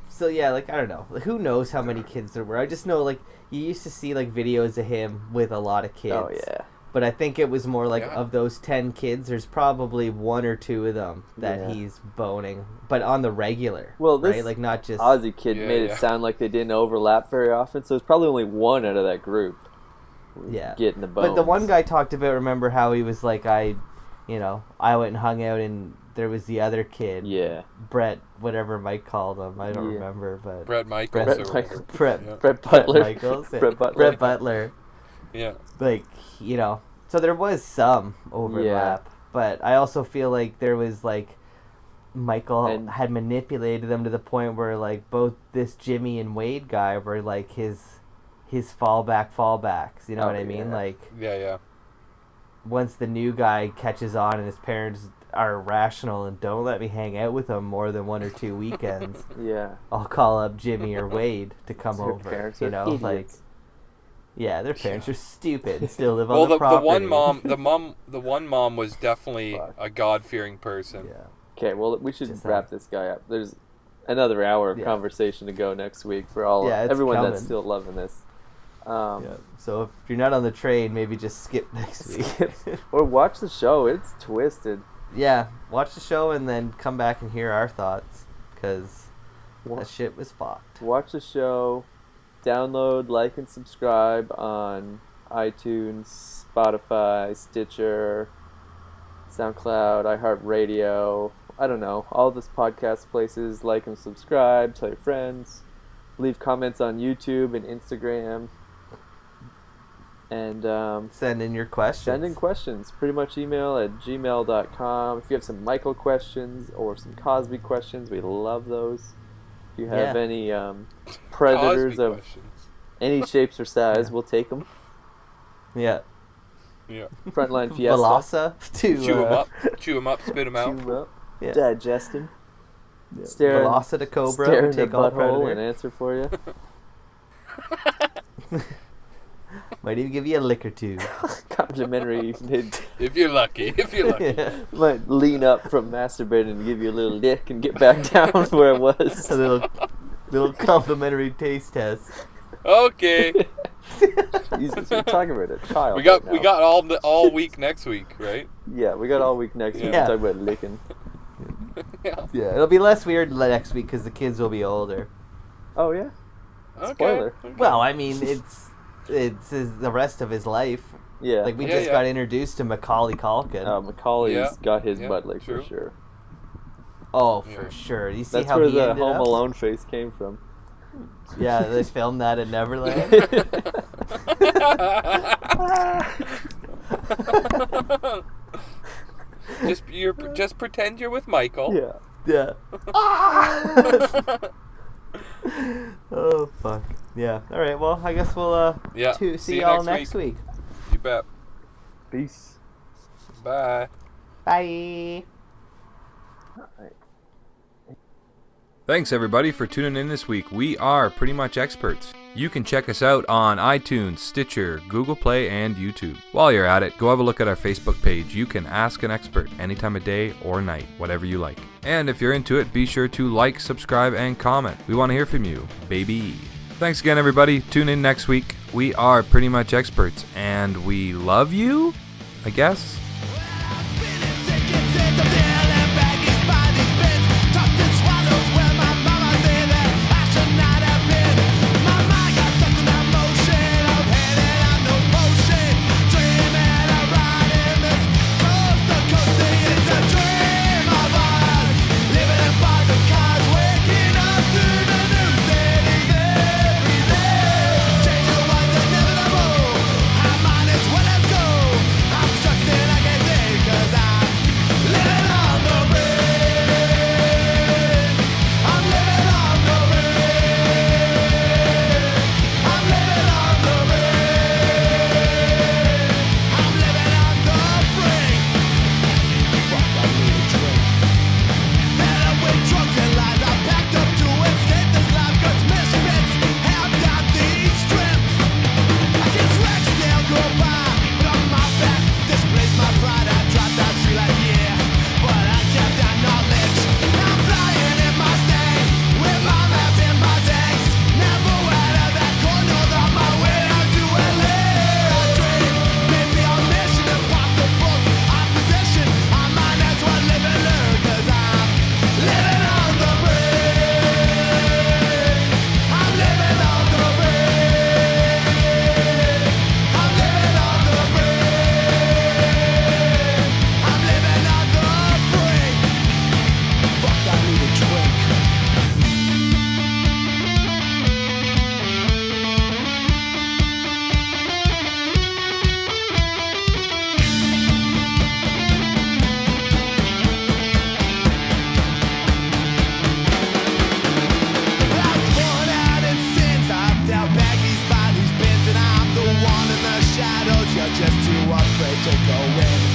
So like I don't know, who knows how many kids there were. I just know like you used to see like videos of him with a lot of kids. Oh yeah. But I think it was more like of those 10 kids, there's probably 1 or 2 of them that he's boning, but on the regular. Well, this right? Like not just Aussie kid made it sound like they didn't overlap very often, so it's probably only 1 out of that group. Getting the bones. But the one guy talked about, remember how he was like, I went and hung out and there was the other kid. Yeah. Brett, whatever Mike called him, I don't remember, but Brett Michaels. Brett Butler. Michaels. Brett Butler. Yeah. Like, so there was some overlap, but I also feel like there was like Michael had manipulated them to the point where like both this Jimmy and Wade guy were like his fallbacks, you know what I mean? Like once the new guy catches on and his parents are irrational and don't let me hang out with them more than 1 or 2 weekends, I'll call up Jimmy or Wade to come over, idiots. like their parents are stupid. Still live on the property. The one mom was definitely a God-fearing person. Yeah. Okay, well, we should wrap this guy up. There's another hour of conversation to go next week for everyone that's still loving this. So if you're not on the train, maybe just skip next week. Or watch the show. It's twisted. Yeah, watch the show and then come back and hear our thoughts, because that shit was fucked. Watch the show. Download, like, and subscribe on iTunes, Spotify, Stitcher, SoundCloud, iHeartRadio. I don't know. All this podcast places. Like and subscribe. Tell your friends. Leave comments on YouTube and Instagram. And send in your questions. Send in questions. Pretty much email at gmail.com. If you have some Michael questions or some Cosby questions, we love those. If you have any predators Cosby of questions. Any shapes or size, we'll take them. Yeah. Frontline Fiesta. Velasa chew them up, spit them out. Chew them up. Digest them. Velasa to Cobra. Stare in the take all butthole predator. and answer for you. Might even give you a lick or two. Complimentary. If you're lucky. If you're lucky. Yeah. Might lean up from masturbating and give you a little lick and get back down where it was. A little complimentary taste test. Okay. Jesus, we're talking about a child. We got right now. all week next week, right? Yeah, we got all week next week Yeah. to talk about licking. Yeah. Yeah, it'll be less weird next week because the kids will be older. Oh yeah. Okay. Spoiler. Okay. Well, I mean, it's the rest of his life. Yeah. Like we Yeah, just yeah. got introduced to Macaulay Culkin. Macaulay's Yeah. got his Yeah, butt licked true. for sure. Oh, for Yeah. sure. You see That's how where he the ended Home up? Alone face came from. Yeah, they filmed that in Neverland. just pretend you're with Michael. Yeah. Yeah. Oh fuck. Yeah. All right. Well, I guess we'll Yeah. see you y'all next next week. You bet. Peace. Bye. Bye. Thanks everybody for tuning in this week. We are Pretty Much Experts. You can check us out on iTunes, Stitcher, Google Play, and YouTube. While you're at it, go have a look at our Facebook page. You can ask an expert any time of day or night, whatever you like. And if you're into it, be sure to like, subscribe, and comment. We want to hear from you, baby. Thanks again everybody. Tune in next week. We are Pretty Much Experts, and we love you, I guess. Just too afraid to go in.